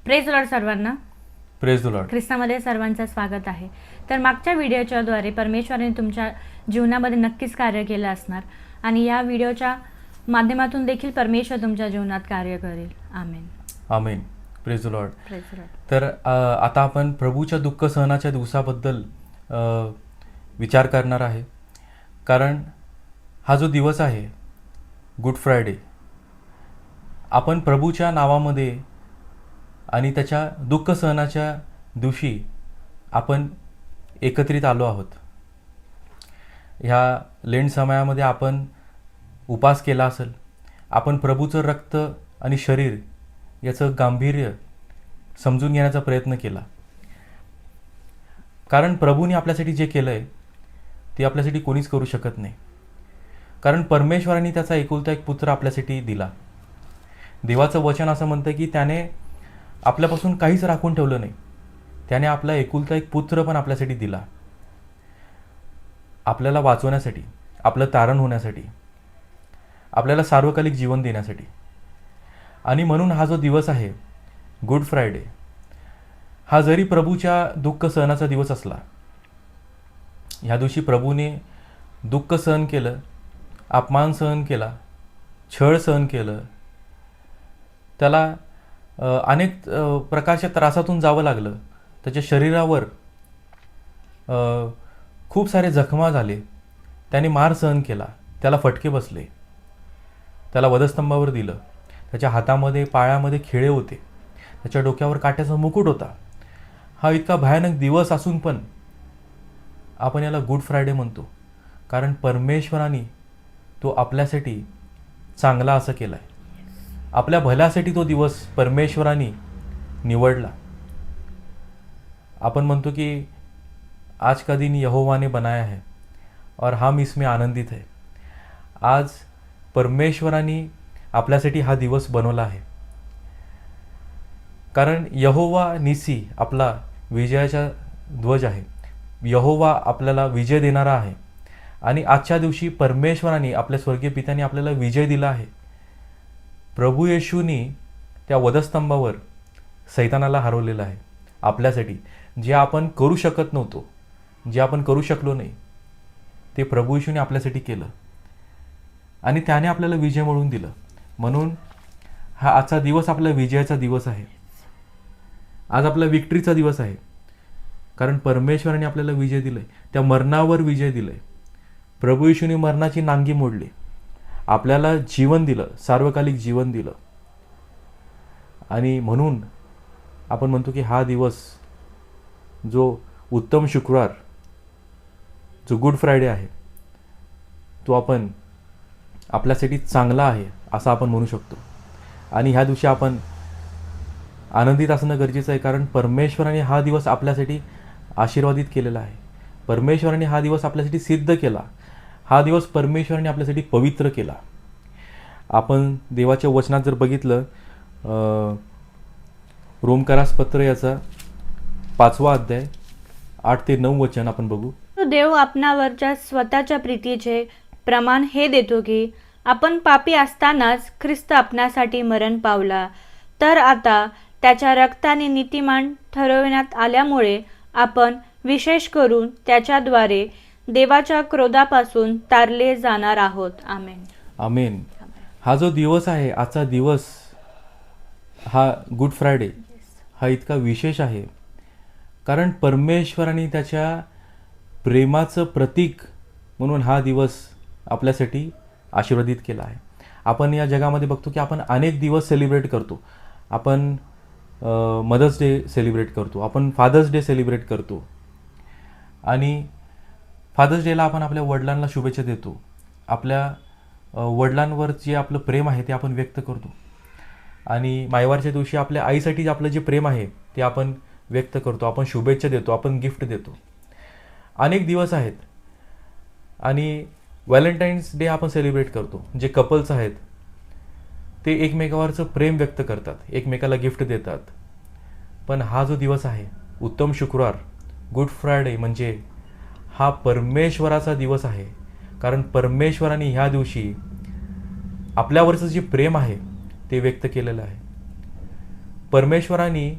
Praise Lord सर्वांना. Praise the Lord. ख्रिस्तामध्ये सर्वांचं स्वागत आहे. तर मागच्या व्हिडिओच्या द्वारे परमेश्वराने तुमच्या जीवनामध्ये नक्कीच कार्य केलं असणार आणि या व्हिडिओच्या माध्यमातून देखील परमेश्वर तुमच्या जीवनात कार्य करेल. Amen. Amen. Praise the Lord. Praise Lord. तर आता आपण प्रभूच्या दुःख सहनाच्या दिवसाबद्दल विचार करणार आहे. कारण हा जो दिवस आहे गुड फ्रायडे, आपण प्रभूच्या नावामध्ये आणि त्याच्या दुःख सहनाच्या दिवशी आपण एकत्रित आलो आहोत. ह्या लेंट समयामध्ये आपण उपास केला असेल, आपण प्रभूचं रक्त आणि शरीर याचं गांभीर्य समजून घेण्याचा प्रयत्न केला. कारण प्रभूने आपल्यासाठी जे केलं आहे ते आपल्यासाठी कोणीच करू शकत नाही. कारण परमेश्वराने त्याचा एकुलता एक पुत्र आपल्यासाठी दिला. देवाचं वचन असं म्हणतं की त्याने आपल्यापासून काहीच राखून ठेवलं नाही. त्याने आपला एकुलता एक पुत्र पण आपल्यासाठी दिला, आपल्याला वाचवण्यासाठी, आपलं तारण होण्यासाठी, आपल्याला सार्वकालिक जीवन देण्यासाठी. आणि म्हणून हा जो दिवस आहे गुड फ्रायडे, हा जरी प्रभूच्या दुःख सहनाचा दिवस असला, ह्या दिवशी प्रभूने दुःख सहन केलं, अपमान सहन केला, छळ सहन केलं, त्याला अनेक प्रकारच्या त्रासातून जावं लागलं. त्याच्या शरीरावर खूप सारे जखमा झाले, त्याने मार सहन केला, त्याला फटके बसले, त्याला वधस्तंभावर दिलं, त्याच्या हातामध्ये पायामध्ये खिळे होते, त्याच्या डोक्यावर काट्याचा मुकुट होता. हा इतका भयानक दिवस असून पण आपण याला गुड फ्रायडे म्हणतो. कारण परमेश्वराने तो आपल्यासाठी चांगला असं केला आहे. आपल्या भल्यासाठी तो दिवस परमेश्वराने निवडला. आपण म्हणतो की आज का दिन यहोवा ने बनाया है और हम इसमें आनंदित है. आज परमेश्वराने आपल्यासाठी हा दिवस बनवला आहे. कारण यहोवा निसी आपला विजयाचा ध्वज आहे. यहोवा आपल्याला विजय देणारा आहे. आणि आजच्या दिवशी परमेश्वराने, आपल्या स्वर्गीय पित्याने आपल्याला विजय दिला आहे. प्रभू येशूनी त्या वधस्तंभावर सैतानाला हरवलेलं आहे आपल्यासाठी. जे आपण करू शकत नव्हतो, जे आपण करू शकलो नाही, ते प्रभू येशूने आपल्यासाठी केलं आणि त्याने आपल्याला विजय मिळवून दिलं. म्हणून हा आजचा दिवस आपला विजयाचा दिवस आहे. आज आपला विक्ट्रीचा दिवस आहे. कारण परमेश्वराने आपल्याला विजय दिलाय, त्या मरणावर विजय दिलाय. प्रभू येशूने मरणाची नांगी मोडली, आपल्याला जीवन दिलं, सार्वकालिक जीवन दिलं. आणि म्हणून आपण म्हणतो की हा दिवस, जो उत्तम शुक्रवार, जो गुड फ्रायडे आहे, तो आपण आपल्यासाठी चांगला आहे असं आपण म्हणू शकतो. आणि ह्या दिवशी आपण आनंदित असणं गरजेचं आहे. कारण परमेश्वराने हा दिवस आपल्यासाठी आशीर्वादित केलेला आहे. परमेश्वराने हा दिवस आपल्यासाठी सिद्ध केला. हा दिवस परमेश्वराने आपल्यासाठी पवित्र केला. आपण देवाच्या वचनात जर बघितलं, रोमकरास पत्र याचा 5वा अध्याय 8 ते 9 वचन आपण बघू. देव आपणावरच्या स्वतःच्या प्रीतीचे प्रमाण हे देतो की आपण पापी असतानाच ख्रिस्त आपणासाठी मरण पावला, तर आता त्याच्या रक्ताने नीतिमान ठरविण्यात आल्यामुळे आपण विशेष करून त्याच्याद्वारे देवाच्या क्रोधापासून तारले जाणार आहोत. आमेन. आमेन. हा जो दिवस आहे, आजचा दिवस, हा गुड फ्रायडे, हा इतका विशेष आहे. कारण परमेश्वराने त्याच्या प्रेमाचं प्रतीक म्हणून हा दिवस आपल्यासाठी आशीर्वादित केला आहे. आपण या जगामध्ये बघतो की आपण अनेक दिवस सेलिब्रेट करतो. आपण मदर्स डे सेलिब्रेट करतो, आपण फादर्स डे सेलिब्रेट करतो. आणि फादर्स डेला आपण आपल्या वडिलांना शुभेच्छा देतो. आपल्या वडिलांवर जे आपलं प्रेम आहे ते आपण व्यक्त करतो. आणि मायवारच्या दिवशी आपल्या आईसाठी आपलं जे प्रेम आहे ते आपण व्यक्त करतो, आपण शुभेच्छा देतो, आपण गिफ्ट देतो. अनेक दिवस आहेत. आणि व्हॅलेंटाईन्स डे आपण सेलिब्रेट करतो. जे कपल्स आहेत ते एकमेकावरचं प्रेम व्यक्त करतात, एकमेकाला गिफ्ट देतात. पण हा जो दिवस आहे उत्तम शुक्रवार, गुड फ्रायडे, म्हणजे हा परमेश्वराचा दिवस आहे. कारण परमेश्वराने ह्या दिवशी आपल्यावरचं जे प्रेम आहे ते व्यक्त केलेलं आहे. परमेश्वराने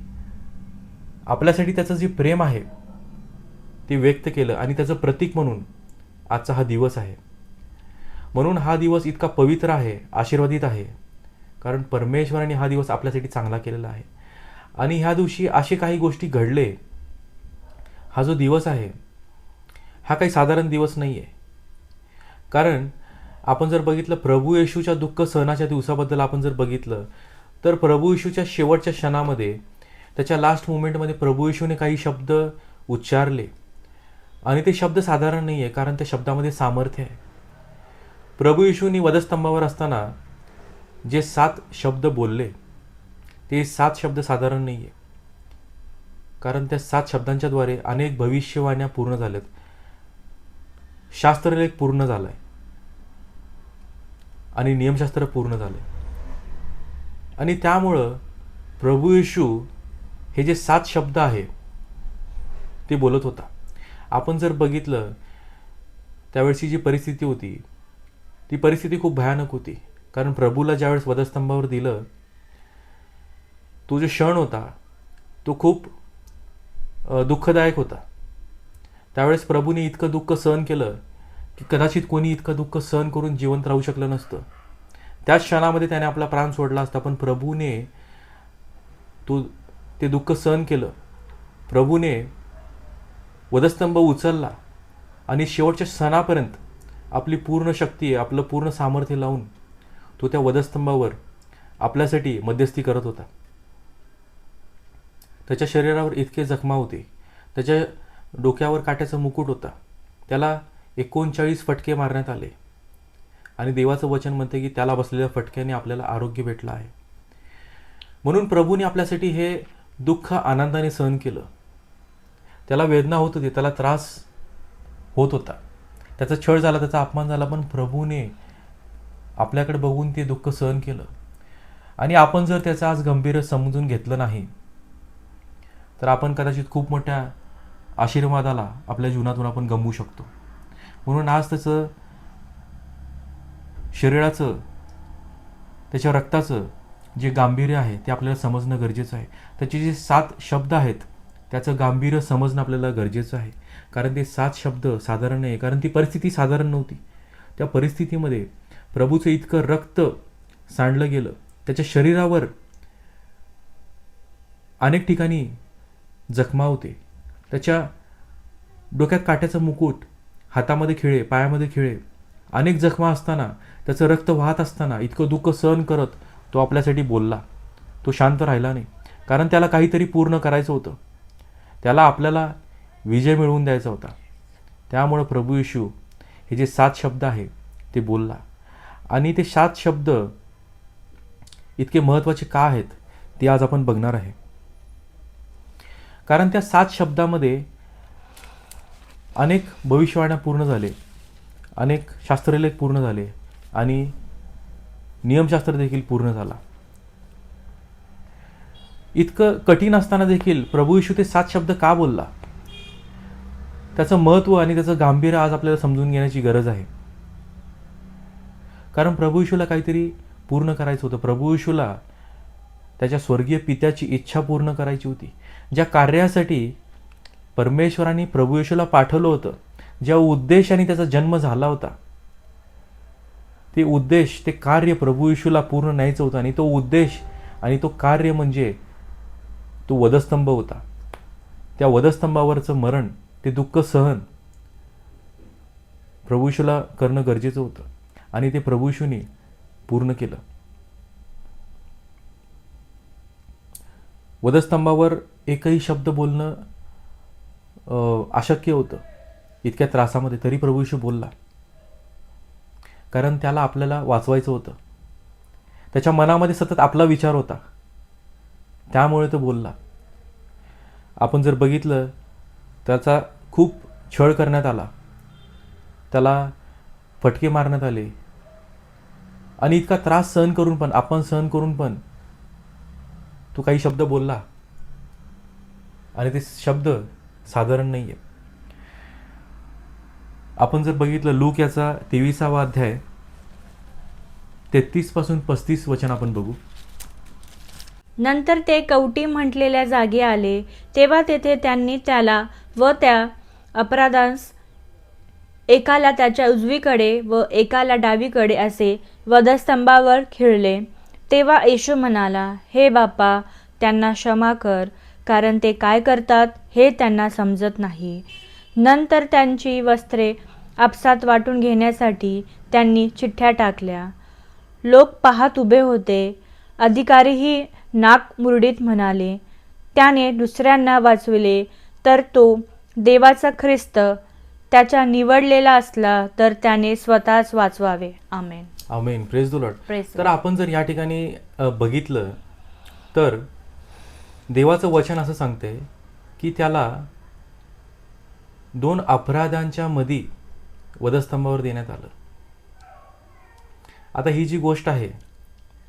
आपल्यासाठी त्याचं जे प्रेम आहे ते व्यक्त केलं आणि त्याचं प्रतीक म्हणून आजचा हा दिवस आहे. म्हणून हा दिवस इतका पवित्र आहे, आशीर्वादित आहे, कारण परमेश्वराने हा दिवस आपल्यासाठी चांगला केलेला आहे. आणि ह्या दिवशी असे काही गोष्टी घडले. हा जो दिवस आहे हा काही साधारण दिवस नाही आहे. कारण आपण जर बघितलं प्रभू येशूच्या दुःख सहनाच्या दिवसाबद्दल आपण जर बघितलं तर प्रभू येशूच्या शेवटच्या क्षणामध्ये, त्याच्या लास्ट मुमेंटमध्ये प्रभू येशूने काही शब्द उच्चारले आणि ते शब्द साधारण नाही आहे, कारण त्या शब्दामध्ये सामर्थ्य आहे. प्रभू येशूनी वधस्तंभावर असताना जे 7 शब्द बोलले ते 7 शब्द साधारण नाही आहे, कारण त्या 7 शब्दांच्याद्वारे अनेक भविष्यवाण्या पूर्ण झाल्यात, शास्त्रलेख पूर्ण झालाय आणि नियमशास्त्र पूर्ण झाले. आणि त्यामुळं प्रभू येशू हे जे 7 शब्द आहे ते बोलत होता. आपण जर बघितलं त्यावेळची जी परिस्थिती होती ती परिस्थिती खूप भयानक होती. कारण प्रभूला ज्यावेळेस वधस्तंभावर दिलं, तो जो क्षण होता तो खूप दुःखदायक होता. त्यावेळेस प्रभूने इतकं दुःख सहन केलं की कदाचित कोणी इतकं दुःख सहन करून जिवंत राहू शकलं नसतं. त्याच क्षणामध्ये त्याने आपला प्राण सोडला असता, पण प्रभूने ते दुःख सहन केलं. प्रभूने वधस्तंभ उचलला आणि शेवटच्या क्षणापर्यंत आपली पूर्ण शक्ती, आपलं पूर्ण सामर्थ्य लावून तो त्या वधस्तंभावर आपल्यासाठी मध्यस्थी करत होता. त्याच्या शरीरावर इतके जखमा होते, त्याच्या डोक्यावर काट्याचा मुकुट होता, त्याला 39 फटके मारण्यात आले आणि देवाचं वचन म्हणते की त्याला बसलेल्या फटक्याने आपल्याला आरोग्य भेटलं आहे. म्हणून प्रभूने आपल्यासाठी हे दुःख आनंदाने सहन केलं. त्याला वेदना होत होती, त्याला त्रास होत होता, त्याचा छळ झाला, त्याचा अपमान झाला, पण प्रभूने आपल्याकडे बघून ते दुःख सहन केलं. आणि आपण जर त्याचं आज गंभीर समजून घेतलं नाही तर आपण कदाचित खूप मोठ्या आशीर्वादाला आपल्या जीवनातून आपण गमवू शकतो. म्हणून आज त्याचं शरीराचं, त्याच्या रक्ताचं जे गांभीर्य आहे ते आपल्याला समजणं गरजेचं आहे. त्याचे जे 7 शब्द आहेत त्याचं गांभीर्य समजणं आपल्याला गरजेचं आहे. कारण ते 7 शब्द साधारण नाही, कारण ती परिस्थिती साधारण नव्हती. त्या परिस्थितीमध्ये प्रभूचं इतकं रक्त सांडलं गेलं, त्याच्या शरीरावर अनेक ठिकाणी जखमा होते, त्याच्या डोक्यात काट्याचं मुकुट, हातामध्ये खिळे, पायामध्ये खिळे, अनेक जखमा असताना, त्याचं रक्त वाहत असताना, इतकं दुःख सहन करत तो आपल्यासाठी बोलला. तो शांत राहिला नाही, कारण त्याला काहीतरी पूर्ण करायचं होतं, त्याला आपल्याला विजय मिळवून द्यायचा होता. त्यामुळं प्रभू येशू हे जे 7 शब्द आहे ते बोलला. आणि ते 7 शब्द इतके महत्त्वाचे का आहेत ते आज आपण बघणार आहे. कारण त्या 7 शब्दामध्ये अनेक भविष्यवाण्या पूर्ण झाले, अनेक शास्त्रलेख पूर्ण झाले आणि नियमशास्त्र देखील पूर्ण झाला. इतकं कठीण असताना देखील प्रभू येशू ते 7 शब्द का बोलला, त्याचं महत्त्व आणि त्याचं गांभीर्य आज आपल्याला समजून घेण्याची गरज आहे. कारण प्रभू येशूला काहीतरी पूर्ण करायचं होतं. प्रभू येशूला त्याच्या स्वर्गीय पित्याची इच्छा पूर्ण करायची होती. ज्या कार्यासाठी परमेश्वराने प्रभू येशूला पाठवलं होतं, ज्या उद्देशाने त्याचा जन्म झाला होता, ते उद्देश, ते कार्य प्रभू येशूला पूर्ण न्यायचं होतं. आणि तो उद्देश आणि तो कार्य म्हणजे तो वधस्तंभ होता. त्या वधस्तंभावरचं मरण, ते दुःख सहन प्रभू येशूला करणं गरजेचं होतं आणि ते प्रभू येशूने पूर्ण केलं. वधस्तंभावर एकही शब्द बोलणं अशक्य होतं इतक्या त्रासामध्ये, तरी प्रभू येशू बोलला. कारण त्याला आपल्याला वाचवायचं होतं. त्याच्या मनामध्ये सतत आपला विचार होता, त्यामुळे तो बोलला. आपण जर बघितलं, त्याचा खूप छळ करण्यात आला, त्याला फटके मारण्यात आले आणि इतका त्रास सहन करून पण, आपण सहन करून पण तो काही शब्द बोलला. आणि ते शब्द साधारण नाही आहे. आपण जर बघितलं लूक याचा 23वा अध्याय 33 पासून 35 वचन आपण बघू. नंतर ते कवटी म्हटलेल्या जागी आले, तेव्हा तेथे त्यांनी त्याला व त्या अपराधास एकाला त्याच्या उजवीकडे व एकाला डावीकडे असे वधस्तंभावर खिळले. तेव्हा येशू म्हणाला, हे बापा, त्यांना क्षमा कर, कारण ते काय करतात हे त्यांना समजत नाही. नंतर त्यांची वस्त्रे आपसात वाटून घेण्यासाठी त्यांनी चिठ्ठ्या टाकल्या. लोक पाहत उभे होते. अधिकारीही नाक मुरडीत म्हणाले, त्याने दुसऱ्यांना वाचविले तर तो देवाचा ख्रिस्त त्याच्या निवडलेला असला तर त्याने स्वतःच वाचवावे. Amen. Amen. Praise the Lord. Praise तर आपण जर या ठिकाणी बघितलं तर देवाचं वचन असं सांगते की त्याला 2 अपराधांच्या मध्ये वधस्तंभावर देण्यात आलं. आता ही जी गोष्ट आहे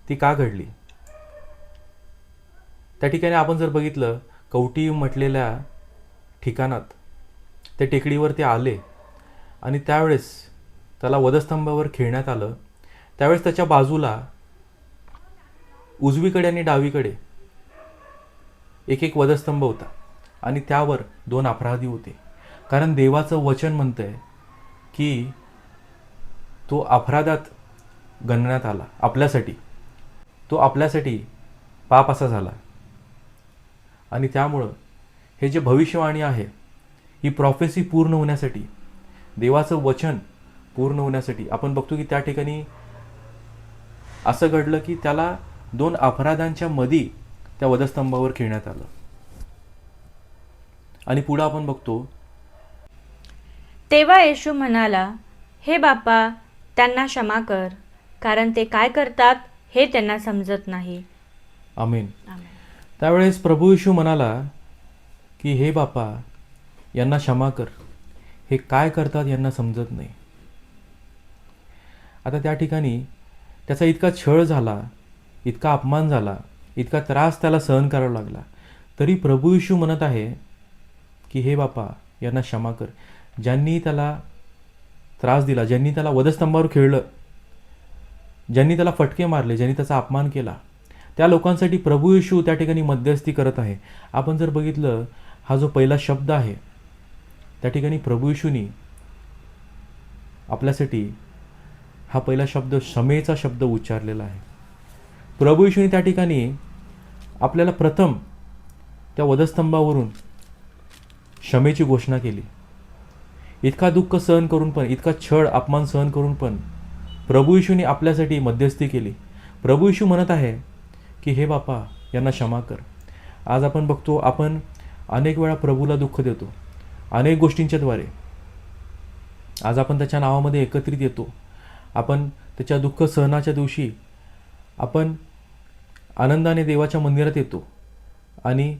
ती का घडली? त्या ठिकाणी आपण जर बघितलं, कवटी म्हटलेल्या ठिकाणात त्या टेकडीवर ते आले आणि त्यावेळेस त्याला वधस्तंभावर खिळण्यात आलं. त्यावेळेस त्याच्या बाजूला उजवीकडे आणि डावीकडे एक वधस्तंभ होता आणि त्यावर 2 अपराधी होते. कारण देवाचं वचन म्हणतंय की तो अपराधात गणण्यात आला आपल्यासाठी, तो आपल्यासाठी पाप असा झाला. आणि त्यामुळं हे जे भविष्यवाणी आहे, ही प्रॉफेसी पूर्ण होण्यासाठी, देवाचं वचन पूर्ण होण्यासाठी आपण बघतो की त्या ठिकाणी असं घडलं की त्याला 2 अपराधांच्या मध्ये त्या वधस्तंभावर खिळण्यात आलं. आणि पुढे आपण बघतो, तेव्हा येशू म्हणाला, हे बापा, त्यांना क्षमा कर, कारण ते काय करतात हे त्यांना समजत नाही. आमेन. आमेन. त्यावेळेस प्रभू येशू म्हणाला की हे बापा, यांना क्षमा कर, हे काय करतात यांना समजत नाही. आता त्या ठिकाणी त्याचा इतका छळ झाला, इतका अपमान झाला, इतका त्रास त्याला सहन करावा लागला, तरी प्रभू येशू म्हणत आहे की हे बापा, यांना क्षमा कर. ज्यांनी त्याला त्रास दिला, ज्यांनी त्याला वधस्तंभावर खिळलं, ज्यांनी त्याला फटके मारले, ज्यांनी त्याचा अपमान केला, त्या लोकांसाठी प्रभू येशू त्या ठिकाणी मध्यस्थी करत आहे. आपण जर बघितलं, हा जो पहिला शब्द आहे त्या ठिकाणी प्रभू येशूनी आपल्यासाठी हा पहिला शब्द क्षमेचा शब्द उच्चारलेला आहे. प्रभू येशूनी त्या ठिकाणी आपल्याला प्रथम त्या वधस्तंभावरून क्षमेची घोषणा केली. इतका दुःख सहन करून पण, इतका छळ अपमान सहन करून पण प्रभू येशूनी आपल्यासाठी मध्यस्थी केली. प्रभू येशू म्हणत आहे की हे बापा, यांना क्षमा कर. आज आपण बघतो, आपण अनेक वेळा प्रभूला दुःख देतो अनेक गोष्टींच्याद्वारे. आज आपण त्याच्या नावामध्ये एकत्रित येतो, आपण त्याच्या दुःख सहनाच्या दिवशी आपण आनंदाने देवाच्या मंदिरात येतो आणि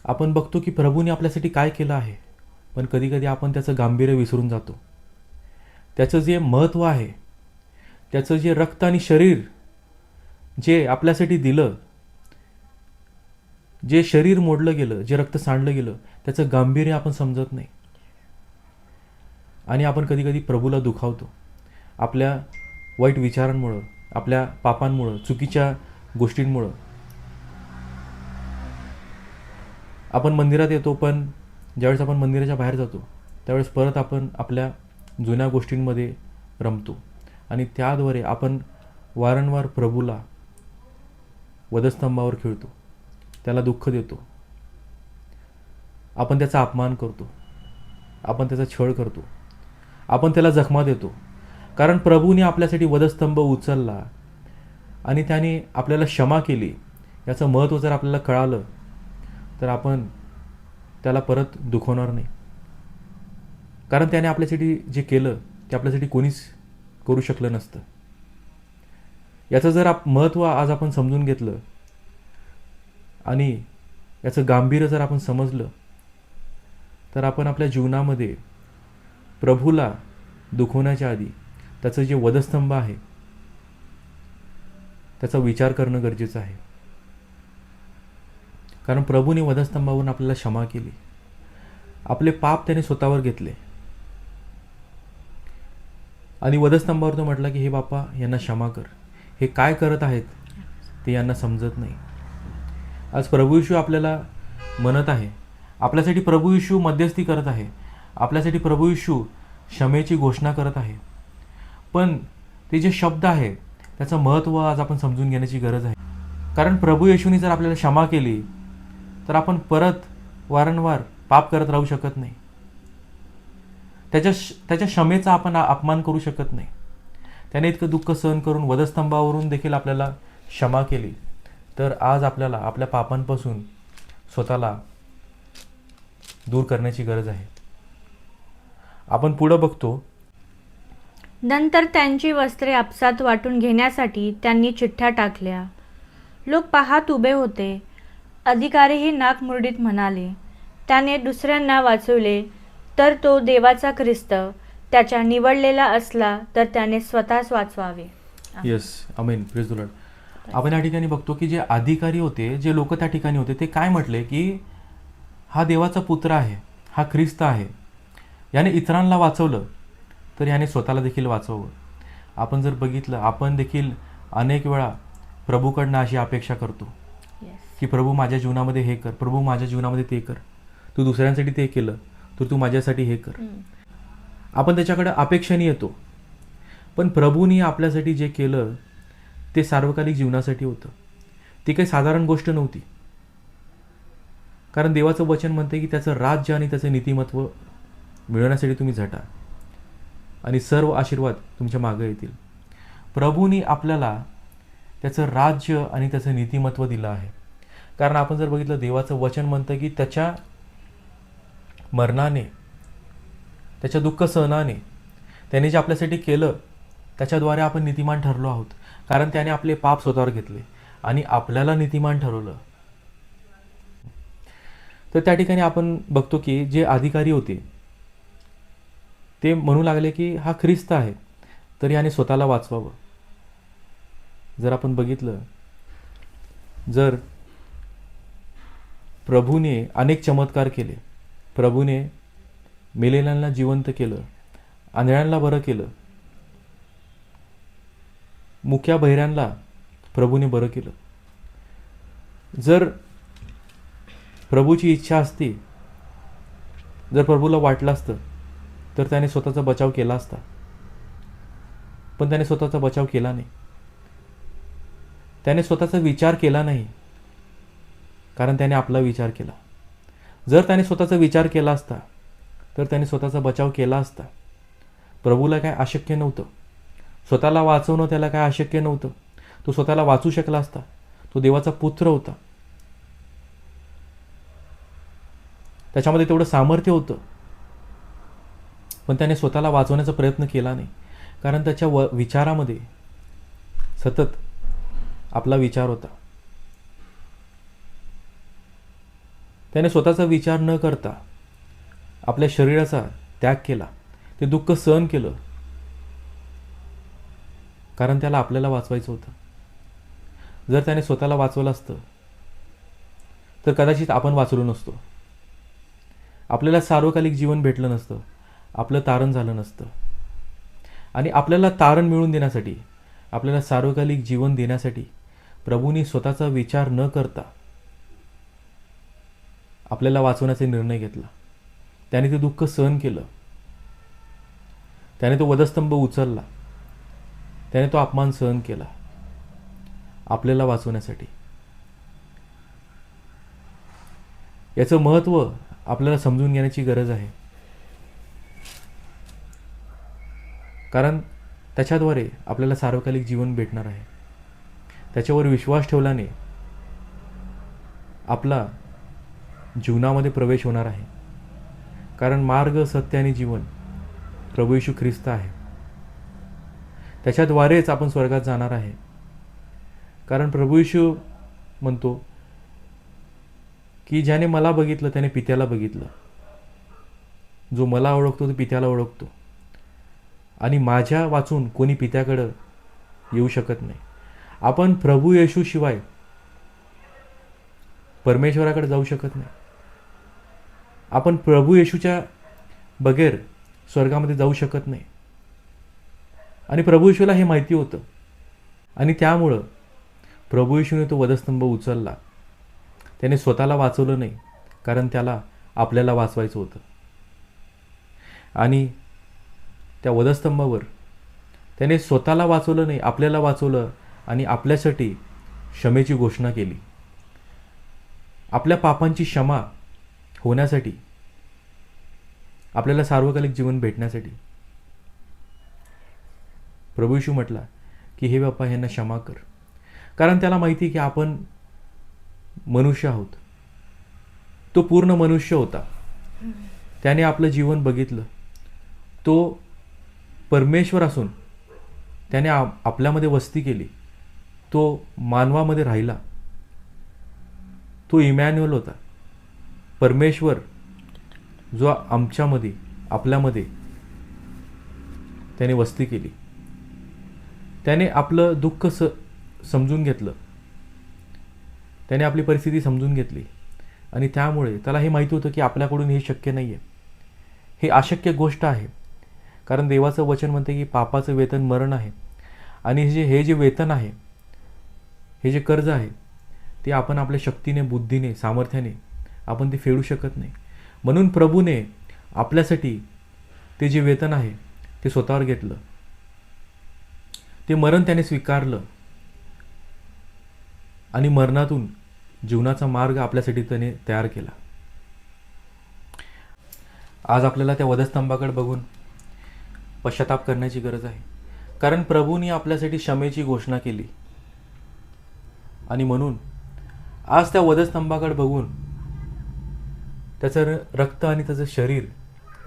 आपण बघतो की प्रभूने आपल्यासाठी काय केलं आहे. पण कधीकधी आपण त्याचं गांभीर्य विसरून जातो. त्याचं जे महत्त्व आहे, त्याचं जे रक्त आणि शरीर जे आपल्यासाठी दिलं, जे शरीर मोडलं गेलं, जे रक्त सांडलं गेलं, त्याचं गांभीर्य आपण समजत नाही. आणि आपण कधीकधी प्रभूला दुखावतो आपल्या वाईट विचारांमुळं, आपल्या पापांमुळं, चुकीच्या गोष्टींमुळं. आपण मंदिरात येतो, पण ज्यावेळेस आपण मंदिराच्या बाहेर जातो त्यावेळेस परत आपण आपल्या जुन्या गोष्टींमध्ये रमतो आणि त्याद्वारे आपण वारंवार प्रभूला वधस्तंभावर खिळतो, त्याला दुःख देतो, आपण त्याचा अपमान करतो, आपण त्याचा छळ करतो, आपण त्याला जखमा देतो. कारण प्रभूने आपल्यासाठी वधस्तंभ उचलला आणि त्याने आपल्याला क्षमा केली. याचं महत्त्व जर आपल्याला कळालं तर आपण त्याला परत दुखवणार नाही. कारण त्याने आपल्यासाठी जे केलं ते आपल्यासाठी कोणीच करू शकलं नसतं. याचं जर महत्त्व आज आपण समजून घेतलं आणि याचं गांभीर्य जर आपण समजलं तर आपण आपल्या जीवनामध्ये प्रभूला दुखवण्याच्या आधी त्याचं जे वधस्तंभ आहे त्याचा विचार करणं गरजेचं आहे. कारण प्रभूने वधस्तंभावरून आपल्याला क्षमा केली, आपले पाप त्याने स्वतःवर घेतले आणि वधस्तंभावर तो म्हटला की हे बापा, यांना क्षमा कर, हे काय करत आहेत ते यांना समजत नाही. आज प्रभू येशू आपल्याला म्हणत आहे, आपल्यासाठी प्रभू येशू मध्यस्थी करत आहे, आपल्यासाठी प्रभू येशू क्षमेची घोषणा करत आहे. पण ते जे शब्द आहे त्याचं महत्त्व आज आपण समजून घेण्याची गरज आहे. कारण प्रभू येशूने जर आपल्याला क्षमा केली तर आपण परत वारंवार पाप करत राहू शकत नाही. त्याच्या क्षमेचा आपण अपमान करू शकत नाही. त्याने इतकं दुःख सहन करून वधस्तंभावरून देखील आपल्याला क्षमा केली. तर आज आपल्याला आपल्या पापांपासून स्वतःला दूर करण्याची गरज आहे. आपण पुढं बघतो. नंतर त्यांची वस्त्रे आपसात वाटून घेण्यासाठी त्यांनी चिठ्ठ्या टाकल्या. लोक पाहत उभे होते. अधिकारीही नाकमुरडीत म्हणाले, त्याने दुसऱ्यांना वाचवले तर तो देवाचा ख्रिस्त त्याच्या निवडलेला असला तर त्याने स्वतःच वाचवावे. Yes, amen, praise the Lord. आपण या ठिकाणी बघतो की जे अधिकारी होते, जे लोक त्या ठिकाणी होते, ते काय म्हटले की हा देवाचा पुत्र आहे, हा ख्रिस्त आहे, याने इतरांना वाचवलं तर याने स्वतःला देखील वाचवावं. आपण जर बघितलं, आपण देखील अनेक वेळा प्रभूकडनं अशी अपेक्षा करतो की प्रभू माझ्या जीवनामध्ये हे कर, प्रभू माझ्या जीवनामध्ये ते कर, तू दुसऱ्यांसाठी ते केलं तर तू माझ्यासाठी हे कर. आपण त्याच्याकडे अपेक्षेने येतो. पण प्रभूनी आपल्यासाठी जे केलं ते सार्वकालिक जीवनासाठी होतं. ती काही साधारण गोष्ट नव्हती. कारण देवाचं वचन म्हणते की त्याचं राज्य आणि त्याचं नीतिमत्व मिळवण्यासाठी तुम्ही झटा आणि सर्व आशीर्वाद तुमच्या मागे येतील. प्रभूनी आपल्याला त्याचं राज्य आणि त्याचं नीतिमत्व दिलं आहे. कारण आपण जर बघितलं, देवाचं वचन म्हणतं की त्याच्या मरणाने, त्याच्या दुःख सहनाने, त्याने जे आपल्यासाठी केलं त्याच्याद्वारे आपण नीतिमान ठरलो आहोत. कारण त्याने आपले पाप स्वतःवर घेतले आणि आपल्याला नीतिमान ठरवलं. तर त्या ठिकाणी आपण बघतो की जे अधिकारी होते ते म्हणू लागले की हा ख्रिस्त आहे तर याने स्वतःला वाचवावं. जर आपण बघितलं, जर प्रभूने अनेक चमत्कार केले, प्रभूने मेलेल्यांना जिवंत केलं, आंधळ्यांना बरं केलं, मुक्या बहिऱ्यांना प्रभूने बरं केलं. जर प्रभूची इच्छा असती, जर प्रभूला वाटलं असतं तर त्याने स्वतःचा बचाव केला असता. पण त्याने स्वतःचा बचाव केला नाही. त्याने स्वतःचा विचार केला नाही, कारण त्याने आपला विचार केला. जर त्याने स्वतःचा विचार केला असता तर त्याने स्वतःचा बचाव केला असता. प्रभूला काय अशक्य नव्हतं. स्वतःला वाचवणं त्याला काय अशक्य नव्हतं. तो स्वतःला वाचू शकला असता. तो देवाचा पुत्र होता. त्याच्यामध्ये तेवढं सामर्थ्य होतं. पण त्याने स्वतःला वाचवण्याचा प्रयत्न केला नाही. कारण त्याच्या विचारामध्ये सतत आपला विचार होता. त्याने स्वतःचा विचार न करता आपल्या शरीराचा त्याग केला. ते दुःख सहन केलं. कारण त्याला आपल्याला वाचवायचं होतं. जर त्याने स्वतःला वाचवलं असतं तर कदाचित आपण वाचलो नसतो. आपल्याला सार्वकालिक जीवन भेटलं नसतं. आपलं तारण झालं नसतं. आणि आपल्याला तारण मिळवून देण्यासाठी, आपल्याला सार्वकालिक जीवन देण्यासाठी प्रभूंनी स्वतःचा विचार न करता आपल्याला वाचवण्याचा निर्णय घेतला. त्याने ते दुःख सहन केलं. त्याने तो वधस्तंभ उचलला. त्याने तो अपमान सहन केला आपल्याला वाचवण्यासाठी. याचं महत्त्व आपल्याला समजून घेण्याची गरज आहे. कारण त्याच्याद्वारे आपल्याला सार्वकालिक जीवन भेटणार आहे. त्याच्यावर विश्वास ठेवल्याने आपला जीवनामध्ये प्रवेश होणार आहे. कारण मार्ग, सत्य आणि जीवन प्रभू येशू ख्रिस्त आहे. त्याच्याद्वारेच आपण स्वर्गात जाणार आहे. कारण प्रभू येशू म्हणतो की ज्याने मला बघितलं त्याने पित्याला बघितलं. जो मला ओळखतो तो पित्याला ओळखतो. आणि माझ्या वाचून कोणी पित्याकडं येऊ शकत नाही. आपण प्रभू येशू शिवाय परमेश्वराकडे जाऊ शकत नाही. आपण प्रभू येशूच्या बगैर स्वर्गामध्ये जाऊ शकत नाही. आणि प्रभू येशूला हे माहिती होतं. आणि त्यामुळं प्रभू येशूने तो वधस्तंभ उचलला त्याने स्वतःला वाचवलं नाही, कारण त्याला आपल्याला वाचवायचं होतं. आणि त्या वधस्तंभावर त्याने स्वतःला वाचवलं नाही, आपल्याला वाचवलं आणि आपल्यासाठी क्षमेची घोषणा केली. आपल्या पापांची क्षमा होण्यासाठी, आपल्याला सार्वकालिक जीवन भेटण्यासाठी प्रभू येशू म्हटला की हे बाप्पा ह्यांना क्षमा कर. कारण त्याला माहिती आहे की आपण मनुष्य आहोत. तो पूर्ण मनुष्य होता. त्याने आपलं जीवन बघितलं. तो परमेश्वर असून त्याने आपल्यामध्ये वस्ती केली. तो मानवामध्ये राहिला. तो इमॅन्युअल होता. परमेश्वर जो आमच्यामध्ये, आपल्यामध्ये त्याने वस्ती केली. त्याने आपलं दुःख समजून घेतलं. त्याने आपली परिस्थिती समजून घेतली. आणि त्यामुळे त्याला हे माहिती होतं की आपल्याकडून हे शक्य नाही आहे. हे अशक्य गोष्ट आहे. कारण देवाचं वचन म्हणते की पापाचं वेतन मरण आहे. आणि हे जे वेतन आहे, हे जे कर्ज आहे, ते आपण आपल्या शक्तीने, बुद्धीने, सामर्थ्याने आपण ते फेडू शकत नाही. म्हणून प्रभूने आपल्यासाठी ते जे वेतन आहे ते स्वतःवर घेतलं. ते मरण त्याने स्वीकारलं आणि मरणातून जीवनाचा मार्ग आपल्यासाठी त्याने तयार केला. आज आपल्याला त्या वधस्तंभाकडे बघून पश्चाताप करण्याची गरज आहे. कारण प्रभूने आपल्यासाठी क्षमेची घोषणा केली. आणि म्हणून आज त्या वधस्तंभाकडे बघून त्याचं रक्त आणि त्याचं शरीर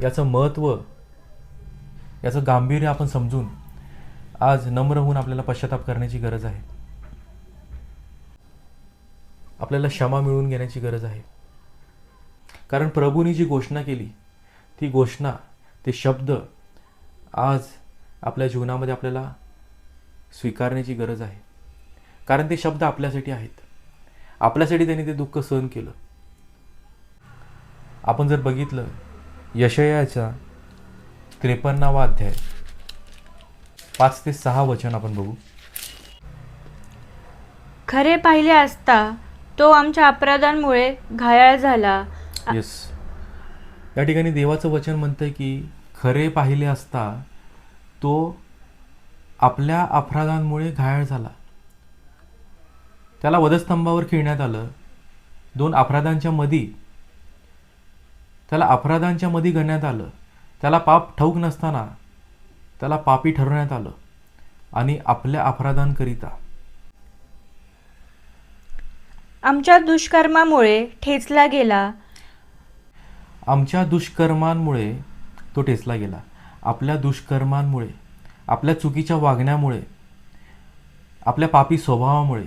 याचं महत्त्व, याचं गांभीर्य आपण समजून आज नम्र होऊन आपल्याला पश्चाताप करण्याची गरज आहे. आपल्याला क्षमा मिळवून घेण्याची गरज आहे. कारण प्रभूने जी घोषणा केली, ती घोषणा, ते शब्द आज आपल्या जीवनामध्ये आपल्याला स्वीकारण्याची गरज आहे. कारण ते शब्द आपल्यासाठी आहेत. आपल्यासाठी त्यांनी ते दुःख सहन केलं. आपण जर बघितलं यशायाचा 53वा अध्याय 5 ते 6 वचन आपण बघू. खरे पाहिले असता तो आमच्या अपराधांमुळे घायाळ झाला. येस, या ठिकाणी देवाचं वचन म्हणतंय की खरे पाहिले असता तो आपल्या अपराधांमुळे घायाळ झाला. त्याला वधस्तंभावर खिळण्यात आलं. 2 अपराधांच्या मध्ये गणण्यात आलं. त्याला पाप ठाऊक नसताना त्याला पापी ठरवण्यात आलं. आणि आपल्या अपराधांकरिता, आमच्या दुष्कर्मामुळे ठेचला गेला. आमच्या दुष्कर्मांमुळे तो ठेचला गेला. आपल्या दुष्कर्मांमुळे, आपल्या चुकीच्या वागण्यामुळे, आपल्या पापी स्वभावामुळे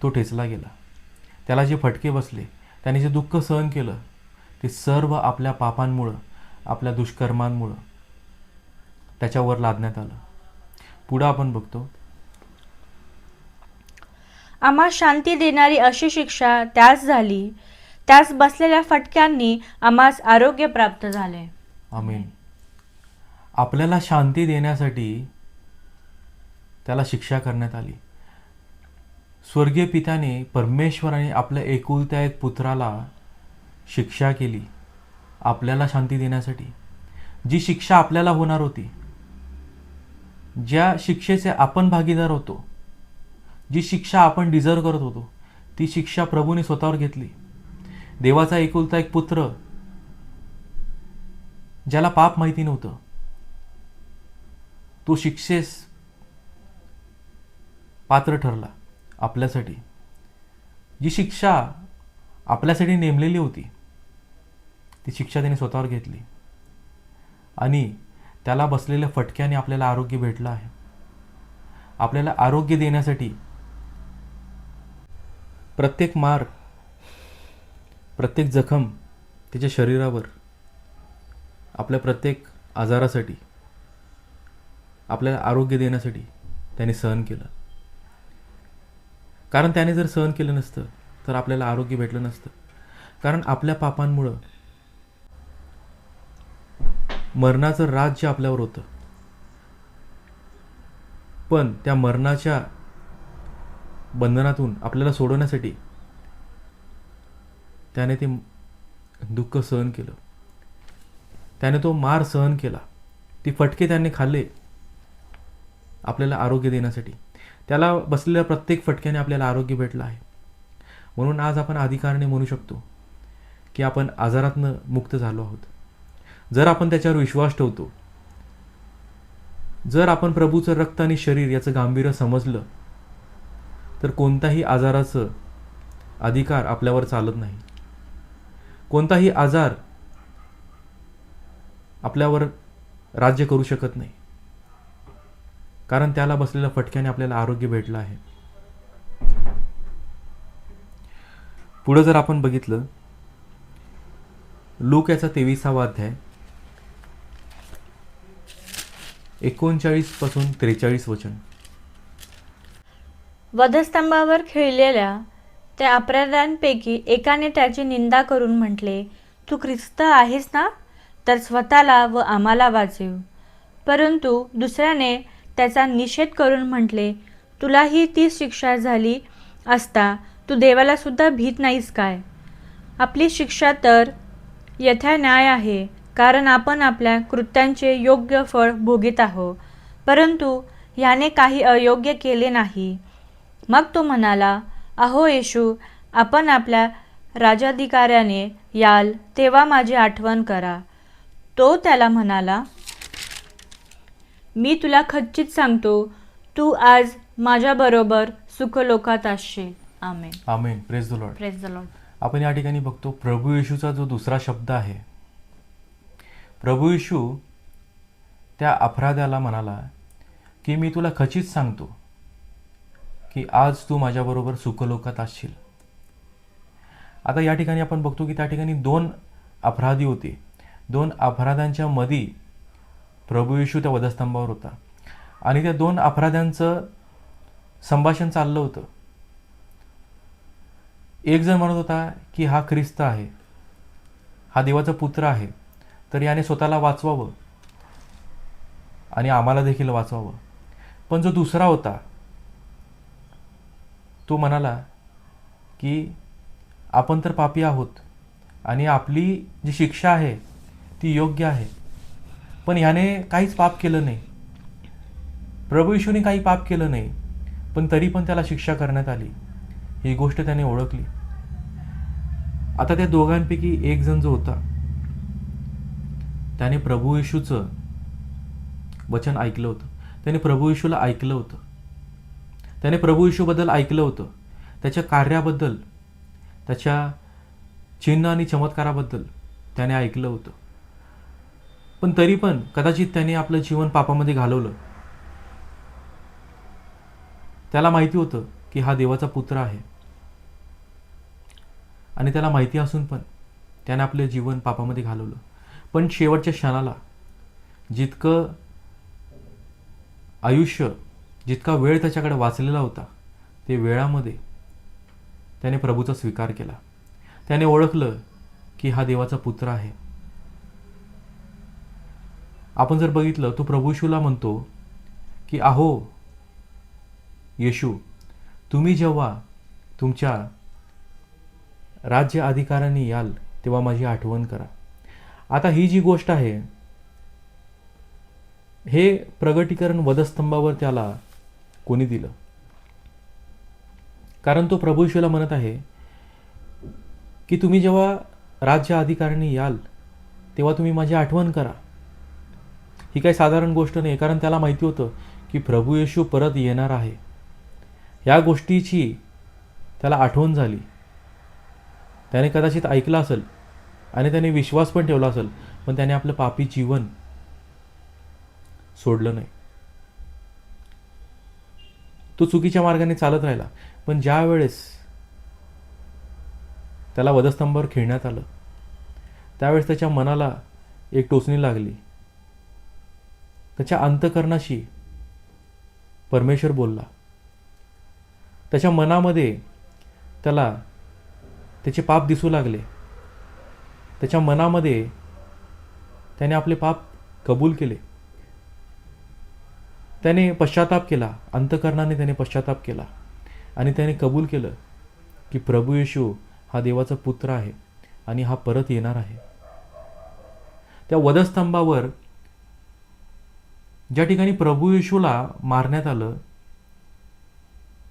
तो ठेचला गेला. त्याला जे फटके बसले, त्याने जे दुःख सहन केलं, ते सर्व आपल्या पापांमुळं, आपल्या दुष्कर्मांमुळं त्याच्यावर लादण्यात आलं. पुढं आपण बघतो, आम्हा शांती देणारी अशी शिक्षा त्यास झाली. त्यास बसलेल्या फटक्यांनी आम्हास आरोग्य प्राप्त झाले. आमेन. आपल्याला शांती देण्यासाठी त्याला शिक्षा करण्यात आली. स्वर्गीय पित्याने, परमेश्वराने आपल्या एकुलत्या एक पुत्राला शिक्षा केली आपल्याला शांती देण्यासाठी. जी शिक्षा आपल्याला होणार होती, ज्या शिक्षेचे आपण भागीदार होतो, जी शिक्षा आपण डिझर्व करत होतो, ती शिक्षा प्रभूने स्वतःवर घेतली. देवाचा एकुलता एक पुत्र, ज्याला पाप माहिती नव्हतं, तो शिक्षेस पात्र ठरला आपल्यासाठी. जी शिक्षा आपल्यासाठी नेमलेली होती, ती शिक्षा त्याने स्वतःवर घेतली. आणि त्याला बसलेल्या फटक्याने आपल्याला आरोग्य भेटलं आहे. आपल्याला आरोग्य देण्यासाठी प्रत्येक मार, प्रत्येक जखम त्याच्या शरीरावर, आपल्या प्रत्येक आजारासाठी, आपल्याला आरोग्य देण्यासाठी त्याने सहन केलं. कारण त्याने जर सहन केलं नसतं तर आपल्याला आरोग्य भेटलं नसतं. कारण आपल्या पापांमुळं मरणाचं राज्य आपल्यावर होतं. पण त्या मरणाच्या बंधनातून आपल्याला सोडवण्यासाठी त्याने ते दुःख सहन केलं, त्याने तो मार सहन केला, ती फटके त्याने खाल्ले आपल्याला आरोग्य देण्यासाठी. त्याला बसलेल्या प्रत्येक फटक्याने आपल्याला आरोग्य भेटलं आहे. म्हणून आज आपण अधिकाराने म्हणू शकतो की आपण आजारातनं मुक्त झालो आहोत. जर आपण त्याच्यावर विश्वास ठेवतो, जर आपण प्रभूचं रक्त आणि शरीर याचं गांभीर्य समजलं, तर कोणताही आजाराचं अधिकार आपल्यावर चालत नाही. कोणताही आजार आपल्यावर राज्य करू शकत नाही, कारण त्याला बसलेल्या फटक्याने आपल्याला आरोग्य भेटलं आहे. पुढे जर आपण बघितलं, लूक याचा 23वा अध्याय 39 पासून 43 वचन. वधस्तंभावर खिळलेल्या त्या अपराध्यांपैकी एकाने त्याची निंदा करून म्हटले, तू ख्रिस्त आहेस ना, तर स्वतःला व आम्हाला वाचव. परंतु दुसऱ्याने त्याचा निषेध करून म्हटले, तुलाही ती शिक्षा झाली असता तू देवाला सुद्धा भीत नाहीस काय? आपली शिक्षा तर यथान्याय आहे, कारण आपण आपल्या कृत्यांचे योग्य फळ भोगीत आहोत. परंतु ह्याने काही अयोग्य केले नाही. मग तो म्हणाला, अहो येशू, आपण आपल्या राजाधिकाऱ्याने याल तेव्हा माझी आठवण करा. तो त्याला म्हणाला, मी तुला खच्चित सांगतो, तू आज माझ्याबरोबर सुखलोकात असशील. Amen. Amen. Praise the Lord. Praise the Lord. आपण या ठिकाणी बघतो प्रभू येशूचा जो दुसरा शब्द आहे, प्रभू येशू त्या अपराध्याला म्हणाला की मी तुला खचित सांगतो की आज तू माझ्याबरोबर सुखलोकात असशील. आता या ठिकाणी आपण बघतो की त्या ठिकाणी 2 अपराधी होते. 2 अपराध्यांच्या मध्ये प्रभू येशू त्या वधस्तंभावर होता आणि त्या 2 अपराध्यांचं संभाषण चाललं होतं. एक जण म्हणत होता की हा ख्रिस्त आहे, हा देवाचा पुत्र आहे, तर याने स्वतःला वाचवावं आणि आम्हाला देखील वाचवावं. पण जो दुसरा होता तो म्हणाला की आपण तर पापी आहोत आणि आपली जी शिक्षा आहे ती योग्य आहे, पण ह्याने काहीच पाप केलं नाही, प्रभू येशूने काही पाप केलं नाही, पण तरी पण त्याला शिक्षा करण्यात आली. ही गोष्ट त्याने ओळखली. आता त्या दोघांपैकी एक जण जो होता त्याने प्रभू येशूचं वचन ऐकलं होतं, त्याने प्रभू येशूला ऐकलं होतं, त्याने प्रभू येशूबद्दल ऐकलं होतं, त्याच्या कार्याबद्दल, त्याच्या चिन्ह आणि चमत्काराबद्दल त्याने ऐकलं होतं. पण तरी पण कदाचित त्याने आपलं जीवन पापामध्ये घालवलं. त्याला माहिती होतं की हा देवाचा पुत्र आहे आणि त्याला माहिती असून पण त्याने आपले जीवन पापामध्ये घालवलं. पण शेवटच्या क्षणाला जितकं आयुष्य, जितका वेळ त्याच्याकडे वाचलेला होता, ते वेळामध्ये त्याने प्रभूचा स्वीकार केला. त्याने ओळखलं की हा देवाचा पुत्र आहे. आपण जर बघितलं तो प्रभू येशूला म्हणतो की अहो येशू, तुम्ही जेव्हा तुमच्या राज्य अधिकाराने याल तेव्हा माझी आठवण करा. आता ही जी गोष्ट आहे, हे प्रगटीकरण वधस्तंभावर त्याला कोणी दिलं? कारण तो प्रभू येशूला म्हणत आहे की तुम्ही जेव्हा राज्य अधिकाराने याल तेव्हा तुम्ही माझी आठवण करा. ही काही साधारण गोष्ट नाही, कारण त्याला माहिती होतं की प्रभू येशू परत येणार आहे. या गोष्टीची त्याला आठवण झाली. त्याने कदाचित ऐकलं असेल आणि त्याने विश्वास पण ठेवला असेल, पण त्याने आपलं पापी जीवन सोडलं नाही. तो चुकीच्या मार्गाने चालत राहिला. पण ज्या वेळेस त्याला वधस्तंभावर खिळण्यात आलं त्यावेळेस त्याच्या मनाला एक टोचणी लागली. त्याच्या अंतःकरणाशी परमेश्वर बोलला. त्याच्या मनामध्ये त्याला त्याचे पाप दिसू लागले. त्याच्या मनामध्ये त्याने आपले पाप कबूल केले. त्याने पश्चाताप केला, अंतःकरणाने त्याने पश्चाताप केला आणि त्याने कबूल केलं की प्रभू येशू हा देवाचा पुत्र आहे आणि हा परत येणार आहे. त्या वधस्तंभावर ज्या ठिकाणी प्रभू येशूला मारण्यात आलं,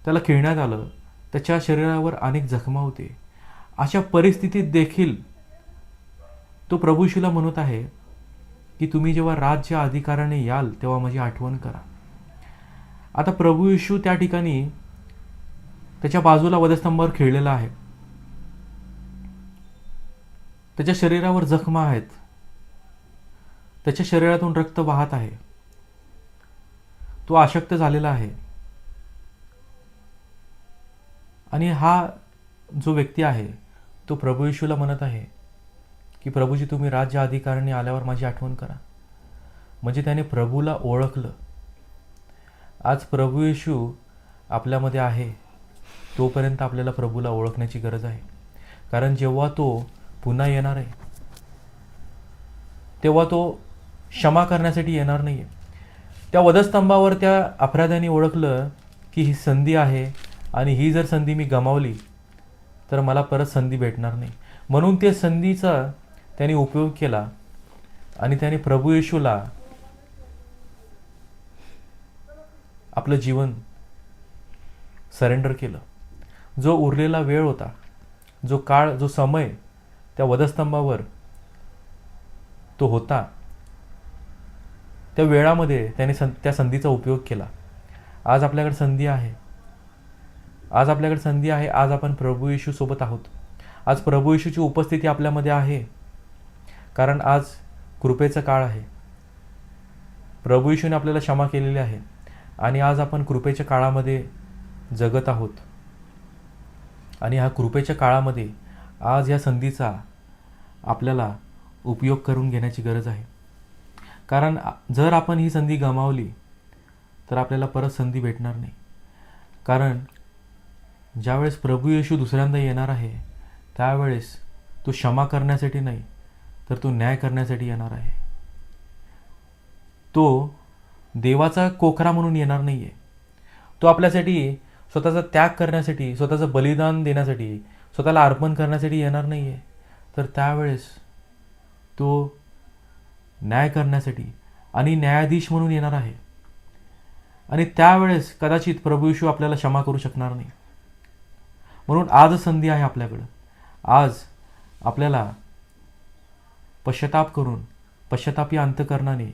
त्याला खिळण्यात आलं, त्याच्या शरीरावर अनेक जखमा होते, अशा परिस्थितीत देखील तो प्रभू येशूला म्हणत आहे की तुम्ही जेव्हा राज्य अधिकाराने याल तेव्हा माझी आठवण करा. आता प्रभू येशू त्या ठिकाणी त्याच्या बाजूला वधस्तंभावर खिळलेला आहे, त्याच्या शरीरावर जखमा आहेत, त्याच्या शरीरातून रक्त वाहत आहे, तो अशक्त झालेला आहे. आणि हा जो व्यक्ती आहे तो प्रभू येशूला म्हणत आहे की प्रभूजी तुम्ही राज्य अधिकाराने आल्यावर माझी आठवण करा. म्हणजे त्याने प्रभूला ओळखलं. आज प्रभू येशू आपल्यामध्ये आहे तोपर्यंत आपल्याला प्रभूला ओळखण्याची गरज आहे. कारण जेव्हा तो पुन्हा येणार आहे तेव्हा तो क्षमा करण्यासाठी येणार नाही आहे. त्या वधस्तंभावर त्या अपराध्याने ओळखलं की ही संधी आहे आणि ही जर संधी मी गमावली तर मला परत संधी भेटणार नाही. म्हणून त्या संधीचा त्याने उपयोग केला आणि त्याने प्रभू येशूला आपलं जीवन सरेंडर केलं. जो उरलेला वेळ होता, जो काळ, जो समय त्या वधस्तंभावर तो होता, त्या वेळामध्ये त्याने त्या संधीचा उपयोग केला. आज आपल्याकडे संधी आहे, आज आपल्याकडे संधी आहे. आज आपण प्रभू येशू सोबत आहोत. आज प्रभू येशूची उपस्थिती आपल्यामध्ये आहे, कारण आज कृपेचा काळ आहे. प्रभू येशूने आपल्याला क्षमा केलेली आहे आणि आज आपण कृपेच्या काळामध्ये जगत आहोत. आणि ह्या कृपेच्या काळामध्ये आज ह्या संधीचा आपल्याला उपयोग करून घेण्याची गरज आहे. कारण जर आपण ही संधी गमावली तर आपल्याला परत संधी भेटणार नाही. कारण ज्यावेळेस प्रभू येशू दुसऱ्यांदा येणार आहे त्यावेळेस तो क्षमा करण्यासाठी नाही तर तो न्याय करण्यासाठी येणार आहे. तो देवाचा कोकरा म्हणून येणार नाही आहे. तो आपल्यासाठी स्वतःचा त्याग करण्यासाठी, स्वतःचं बलिदान देण्यासाठी, स्वतःला अर्पण करण्यासाठी येणार नाही आहे. तर त्यावेळेस तो न्याय करण्यासाठी आणि न्यायाधीश म्हणून येणार आहे. आणि त्यावेळेस कदाचित प्रभू येशू आपल्याला क्षमा करू शकणार नाही. म्हणून आज संधी आहे आपल्याकडं. आज आपल्याला पश्चाताप करून, पश्चातापी अंतःकरणाने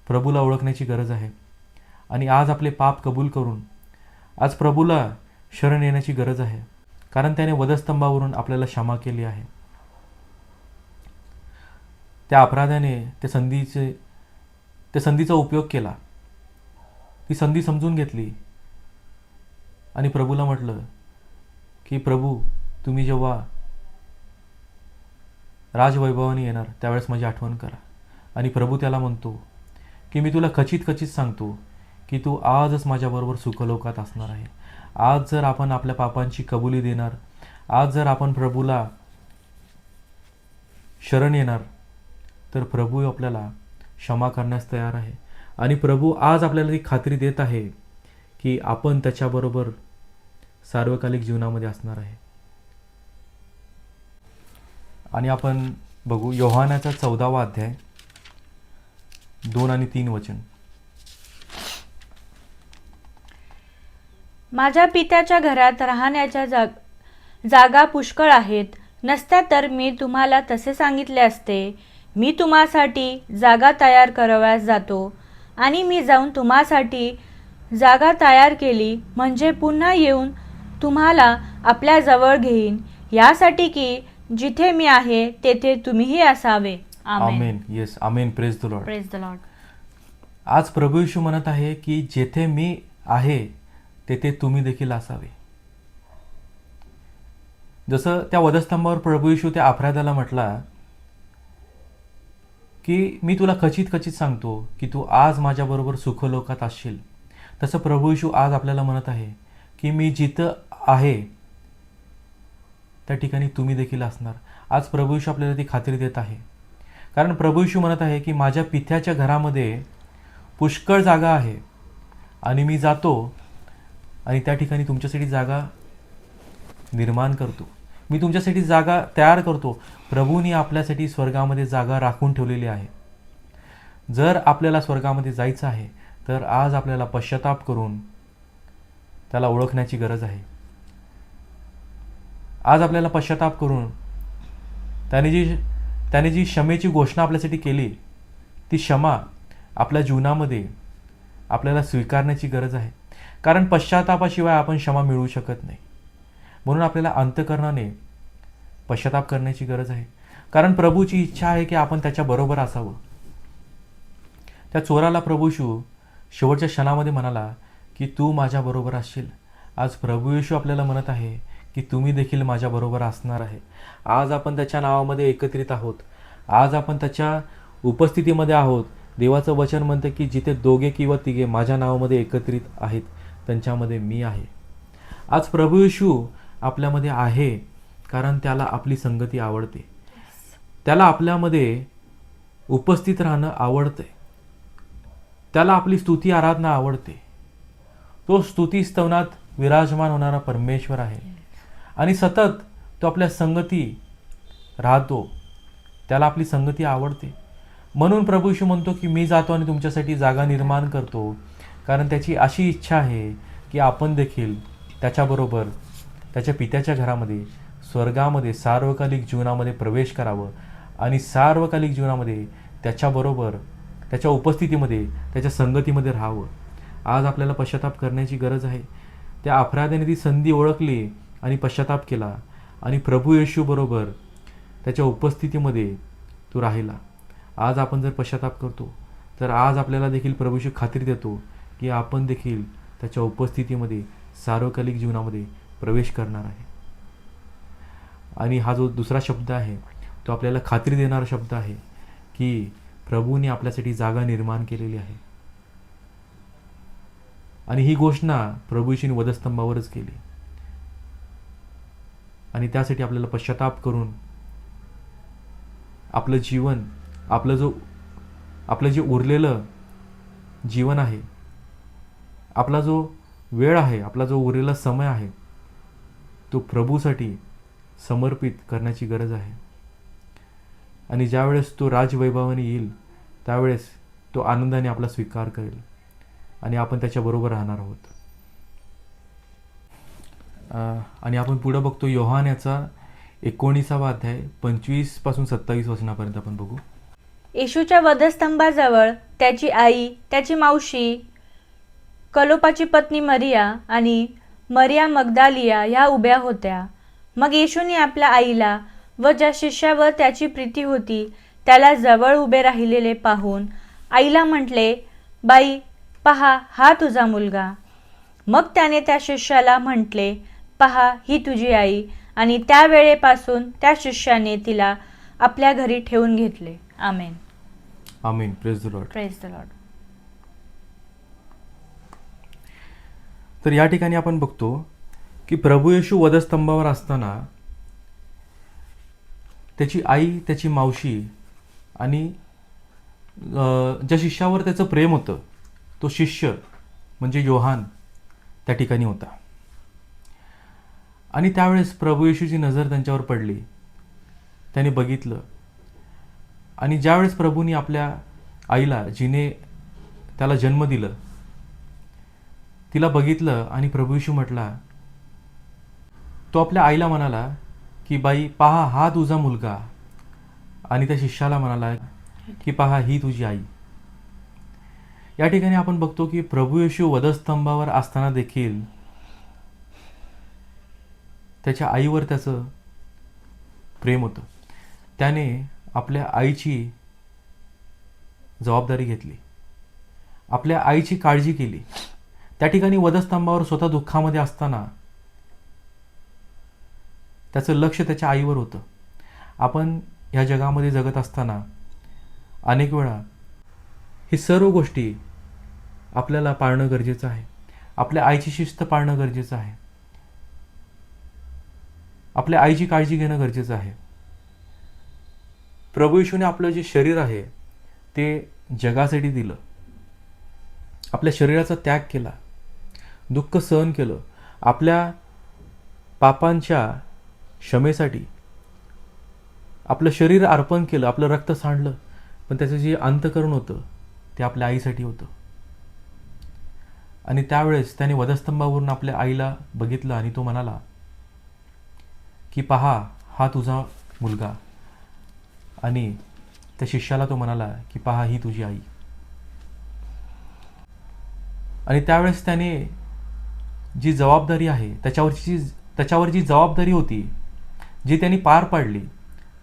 प्रभूला ओळखण्याची गरज आहे. आणि आज आपले पाप कबूल करून आज प्रभूला शरण येण्याची गरज आहे. कारण त्याने वधस्तंभावरून आपल्याला क्षमा केली आहे. त्या अपराध्याने त्या संधीचा उपयोग केला, ती संधी समजून घेतली आणि प्रभूला म्हटलं की प्रभू तुम्ही जेव्हा राजवैभवाने येणार त्यावेळेस माझी आठवण करा. आणि प्रभू त्याला म्हणतो की मी तुला खचित सांगतो की तू आजच माझ्याबरोबर सुखलोकात असणार आहे. आज जर आपण आपल्या पापांची कबुली देणार, आज जर आपण प्रभूला शरण येणार तर प्रभू आपल्याला क्षमा करण्यास तयार आहे. आणि प्रभू आज आपल्याला ती खात्री देत आहे की आपण त्याच्याबरोबर सार्वकालिक जीवनामध्ये असणार आहे. आणि आपण बघू योहानाचा 14वा अध्याय 2 आणि 3 वचन. माझ्या पित्याच्या घरात राहण्याच्या जागा पुष्कळ आहेत. नसत्या तर मी तुम्हाला तसे सांगितले असते. मी तुम्हासाठी जागा तयार करावयास जातो आणि मी जाऊन तुम्हासाठी जागा तयार केली म्हणजे पुन्हा येऊन तुम्हाला आपल्या जवळ घेईन, यासाठी की जिथे मी आहे तेथे तुम्हीही असावे. Amen. Yes, amen. Praise the Lord. Praise the Lord. आज प्रभू येशू म्हणत आहे की जेथे मी आहे तेथे तुम्ही देखील असावे. जसं त्या वधस्तंभावर प्रभू येशू त्या अपराध्याला म्हटला की मी तुला खचित सांगतो की तू आज माझ्याबरोबर सुखलोकात असशील, तसं प्रभू येशू आज आपल्याला म्हणत आहे की मी जिथं आहे त्या ठिकाणी तुम्ही देखील असणार. आज प्रभू येशू आपल्याला ती खात्री देत आहे. कारण प्रभू येशू म्हणत आहे की माझ्या पित्याच्या घरामध्ये पुष्कळ जागा आहे आणि मी जातो आणि त्या ठिकाणी तुमच्यासाठी जागा निर्माण करतो. मी तुमच्यासाठी जागा तयार करतो. प्रभूंनी आपल्यासाठी स्वर्गामध्ये जागा राखून ठेवलेली आहे. जर आपल्याला स्वर्गामध्ये जायचं आहे तर आज आपल्याला पश्चाताप करून त्याला ओळखण्याची गरज आहे. आज आपल्याला पश्चाताप करून त्याने जी क्षमेची घोषणा आपल्यासाठी केली, ती क्षमा आपल्या जीवनामध्ये आपल्याला स्वीकारण्याची गरज आहे. कारण पश्चातापाशिवाय आपण क्षमा मिळवू शकत नाही. म्हणून आपल्याला अंतःकरणाने पश्चाताप करण्याची गरज आहे. कारण प्रभूची इच्छा आहे की आपण त्याच्याबरोबर असावं. त्या चोराला प्रभू येशू शेवटच्या क्षणामध्ये म्हणाला की तू माझ्याबरोबर असशील. आज प्रभू येशू आपल्याला म्हणत आहे की तुम्ही देखील माझ्याबरोबर असणार आहे. आज आपण त्याच्या नावामध्ये एकत्रित आहोत. आज आपण त्याच्या उपस्थितीमध्ये आहोत. देवाचं वचन म्हणतं की जिथे दोघे किंवा तिघे माझ्या नावामध्ये एकत्रित आहेत त्यांच्यामध्ये मी आहे. आज प्रभू येशू आपल्यामध्ये आहे कारण त्याला आपली संगती आवडते. त्याला आपल्यामध्ये उपस्थित राहणं आवडते. त्याला आपली स्तुती आराधना आवडते. तो स्तुती स्तवनात विराजमान होणारा परमेश्वर आहे आणि सतत तो आपल्या संगती राहतो. त्याला आपली संगती आवडते. म्हणून प्रभू येशू म्हणतो की मी जातो आणि तुमच्यासाठी जागा निर्माण करतो. कारण त्याची अशी इच्छा आहे की आपण देखील त्याच्याबरोबर त्याच्या पित्याच्या घरामध्ये स्वर्गामध्ये सार्वकालिक जीवनामध्ये प्रवेश करावं आणि सार्वकालिक जीवनामध्ये त्याच्याबरोबर त्याच्या उपस्थितीमध्ये त्याच्या संगतीमध्ये राहावं. आज आपल्याला पश्चाताप करण्याची गरज आहे. त्या अपराध्याने ती संधी ओळखली आणि पश्चाताप केला आणि प्रभू येशूबरोबर त्याच्या उपस्थितीमध्ये तो राहिला. आज आपण जर पश्चाताप करतो तर आज आपल्याला देखील प्रभू येशू खात्री देतो की आपण देखील त्याच्या उपस्थितीमध्ये सार्वकालिक जीवनामध्ये प्रवेश करणार आहे. आणि हा जो दुसरा शब्द आहे तो आपल्याला खात्री देणारा शब्द आहे की प्रभूने आपल्यासाठी जागा निर्माण केलेली आहे. आणि ही घोषणा प्रभू येशूने वधस्तंभावरच केली. आणि त्यासाठी आपल्याला पश्चाताप करून आपलं जीवन आपलं जे उरलेलं जीवन आहे, आपला जो वेळ आहे, आपला जो उरलेला समय आहे तो प्रभूसाठी समर्पित करण्याची गरज आहे. आणि ज्यावेळेस तो राजवैभवाने येईल त्यावेळेस तो आनंदाने आपला स्वीकार करेल आणि आपण त्याच्याबरोबर राहणार आहोत. आणि आपण पुढं बघतो योहान याचा 19 अध्याय 25 पासून 27 वचनापर्यंत आपण बघू. येशूच्या वधस्तंभाजवळ त्याची आई, त्याची मावशी, कलोपाची पत्नी मरिया आणि मरिया मगदालिया ह्या उभ्या होत्या. मग येशूने आपल्या आईला व ज्या शिष्यावर त्याची प्रीती होती त्याला जवळ उभे राहिलेले पाहून आईला म्हटले, बाई, पहा, हा तुझा मुलगा. मग त्याने त्या शिष्याला म्हटले, पहा, ही तुझी आई. आणि त्या वेळेपासून त्या शिष्याने तिला आपल्या घरी ठेवून घेतले. Amen. Amen. Praise the Lord. Praise the Lord. तर या ठिकाणी आपण बघतो की प्रभू येशू वधस्तंभावर असताना त्याची आई, त्याची मावशी आणि ज्या शिष्यावर त्याचं प्रेम होतं तो शिष्य म्हणजे योहान त्या ठिकाणी होता. आणि त्यावेळेस प्रभू येशूची नजर त्यांच्यावर पडली. त्याने बघितलं आणि ज्यावेळेस प्रभूंनी आपल्या आईला, जिने त्याला जन्म दिलं, तिला बघितलं आणि प्रभू येशू म्हटला, तो आपल्या आईला म्हणाला की बाई, पहा, हा तुझा मुलगा. आणि त्या शिष्याला म्हणाला की पहा, ही तुझी आई. या ठिकाणी आपण बघतो की प्रभू येशू वधस्तंभावर असताना देखील त्याच्या आईवर त्याचं प्रेम होतं. त्याने आपल्या आईची जबाबदारी घेतली, आपल्या आईची काळजी केली. त्या ठिकाणी वधस्तंभावर स्वतः दुःखामध्ये असताना त्याचं लक्ष त्याच्या आईवर होतं. आपण ह्या जगामध्ये जगत असताना अनेक वेळा ही सर्व गोष्टी आपल्याला पाळणं गरजेचं आहे. आपल्या आईची शिस्त पाळणं गरजेचं आहे. आपल्या आईची काळजी घेणं गरजेचं आहे. प्रभू येशूने आपलं जे शरीर आहे ते जगासाठी दिलं. आपल्या शरीराचा त्याग केला. दुःख सहन केलं, आपल्या पापांच्या क्षमेसाठी आपलं शरीर अर्पण केलं, आपलं रक्त सांडलं, पण त्याचं जे अंतःकरण होतं ते आपल्या आईसाठी होतं. आणि त्यावेळेस त्याने वधस्तंभावरून आपल्या आईला बघितलं आणि तो म्हणाला की पहा, हा तुझा मुलगा. आणि त्या शिष्याला तो म्हणाला की पहा, ही तुझी आई. आणि त्यावेळेस त्याने जी जबाबदारी आहे त्याच्यावर जी जबाबदारी होती, जी त्यांनी पार पाडली,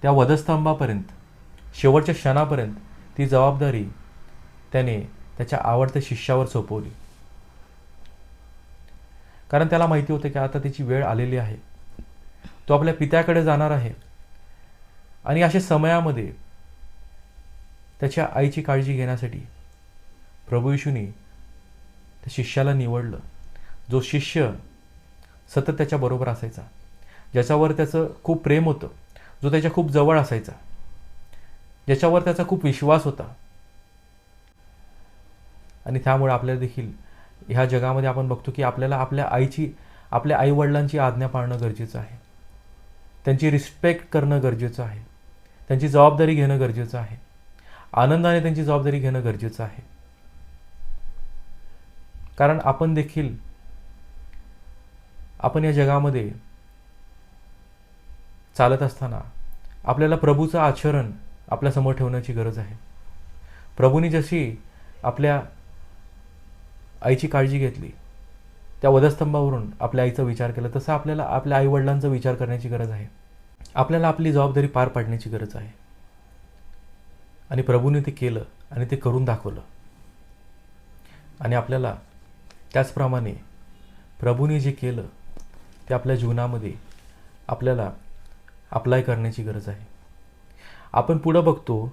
त्या वधस्तंभापर्यंत, शेवटच्या क्षणापर्यंत ती जबाबदारी त्याने त्याच्या आवडत्या शिष्यावर सोपवली. कारण त्याला माहिती होतं की आता त्याची वेळ आलेली आहे, तो आपल्या पित्याकडे जाणार आहे. आणि अशा समयामध्ये त्याच्या आईची काळजी घेण्यासाठी प्रभू येशूने त्या शिष्याला निवडलं, जो शिष्य सतत त्याच्याबरोबर असायचा, ज्याच्यावर त्याचं खूप प्रेम होतं, जो त्याच्या खूप जवळ असायचा, ज्याच्यावर त्याचा खूप विश्वास होता. आणि त्यामुळे आपल्याला देखील ह्या जगामध्ये आपण बघतो की आपल्याला आपल्या आईवडिलांची आज्ञा पाळणं गरजेचं आहे, त्यांची रिस्पेक्ट करणं गरजेचं आहे, त्यांची जबाबदारी घेणं गरजेचं आहे, आनंदाने त्यांची जबाबदारी घेणं गरजेचं आहे. कारण आपण या जगामध्ये चालत असताना आपल्याला प्रभूचं आचरण आपल्यासमोर ठेवण्याची गरज आहे. प्रभूने जशी आपल्या आईची काळजी घेतली, त्या वधस्तंभावरून आपल्या आईचा विचार केला, तसं आपल्याला आपल्या आईवडिलांचा विचार करण्याची गरज आहे. आपल्याला आपली जबाबदारी पार पाडण्याची गरज आहे. आणि प्रभूने ते केलं आणि ते करून दाखवलं. आणि आपल्याला त्याचप्रमाणे प्रभूने जे केलं ते आपल्या जीवनामध्ये आपल्याला अप्लाय करण्याची गरज आहे. आपण पुढं बघतो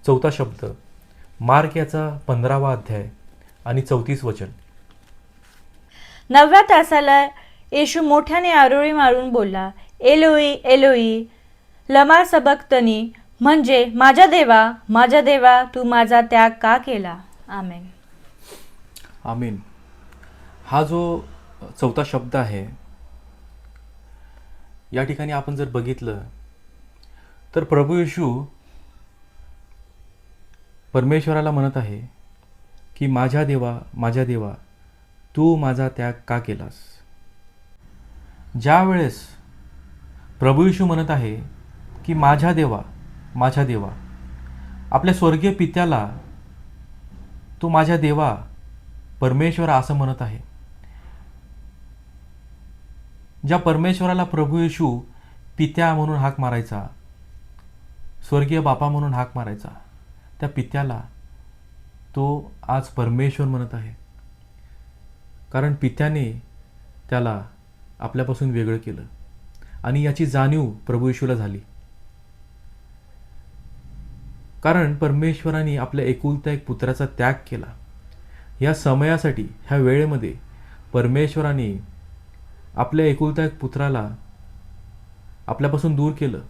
4था शब्द, मार्क याचा 15वा अध्याय आणि 34 वचन. 9व्या तासाला येशू मोठ्याने आरोळी मारून बोलला, एलोई एलोई लमा सबक्तनी, म्हणजे माझ्या देवा तू माझा त्याग का केला. आमेन. आमीन. हा जो 4था शब्द आहे, या ठिकाणी आपण जर बघितलं तर प्रभू येशू परमेश्वराला म्हणत आहे की माझ्या देवा तू माझा त्याग का केलास. ज्या वेळेस प्रभू येशू म्हणत आहे की माझ्या देवा आपल्या स्वर्गीय पित्याला तू माझ्या देवा परमेश्वर असं म्हणत आहे. ज्या परमेश्वराला प्रभू येशू पित्या म्हणून हाक मारायचा, स्वर्गीय बापा म्हणून हाक मारायचा, त्या पित्याला तो आज परमेश्वर म्हणत आहे. कारण पित्याने त्याला आपल्यापासून वेगळं केलं आणि याची जाणीव प्रभू येशूला झाली. कारण परमेश्वराने आपल्या एकुलत्या एक पुत्राचा त्याग केला. या समयासाठी, ह्या वेळेमध्ये परमेश्वराने आपल्या एकुलत्या एक पुत्राला आपल्यापासून दूर केलं,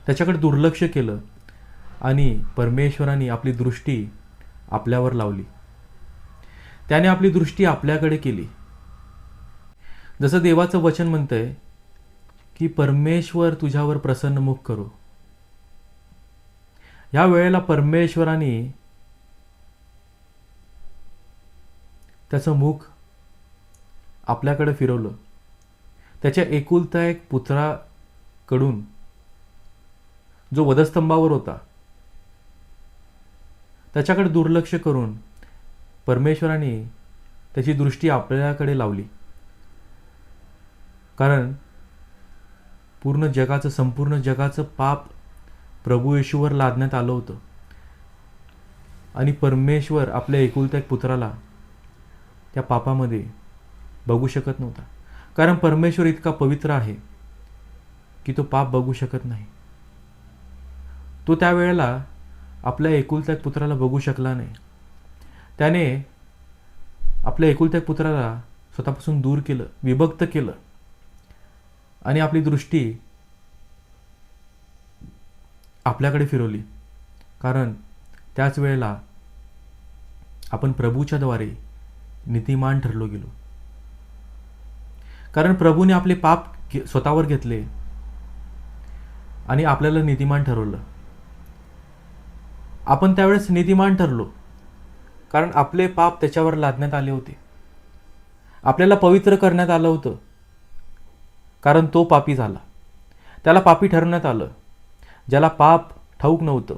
त्याच्याकडे दुर्लक्ष केलं आणि परमेश्वराने आपली दृष्टी आपल्यावर लावली. त्याने आपली दृष्टी आपल्याकडे केली. जसं देवाचं वचन म्हणतंय की परमेश्वर तुझ्यावर प्रसन्न मुख करो. ह्या वेळेला परमेश्वराने त्याचं मुख आपल्याकडे फिरवलं. त्याच्या एकुलता एक पुत्राकडून जो वधस्तंभावर होता त्याच्याकडे दुर्लक्ष करून परमेश्वराने त्याची दृष्टी आपल्याकडे लावली. कारण संपूर्ण जगाचं पाप प्रभू येशूवर लादण्यात आलं होतं आणि परमेश्वर आपल्या एकुलत्या एक पुत्राला त्या पापामध्ये बघू शकत नव्हता. कारण परमेश्वर इतका पवित्र आहे की तो पाप बघू शकत नाही. तो त्यावेळेला आपल्या एकुलत्या एक पुत्राला बघू शकला नाही. त्याने आपल्या एकुलत्या एक पुत्राला स्वतःपासून दूर केलं, विभक्त केलं आणि आपली दृष्टी आपल्याकडे फिरवली. कारण त्याच वेळेला आपण प्रभूच्या द्वारे नीतिमान ठरलो गेलो. कारण प्रभूने आपले पाप स्वतःवर घेतले आणि आपल्याला नीतिमान ठरवलं. आपण त्यावेळेस नीतिमान ठरलो कारण आपले पाप त्याच्यावर लादण्यात आले होते. आपल्याला पवित्र करण्यात आलं होतं कारण तो पापी झाला. त्याला पापी ठरवण्यात आलं. ज्याला पाप ठाऊक नव्हतं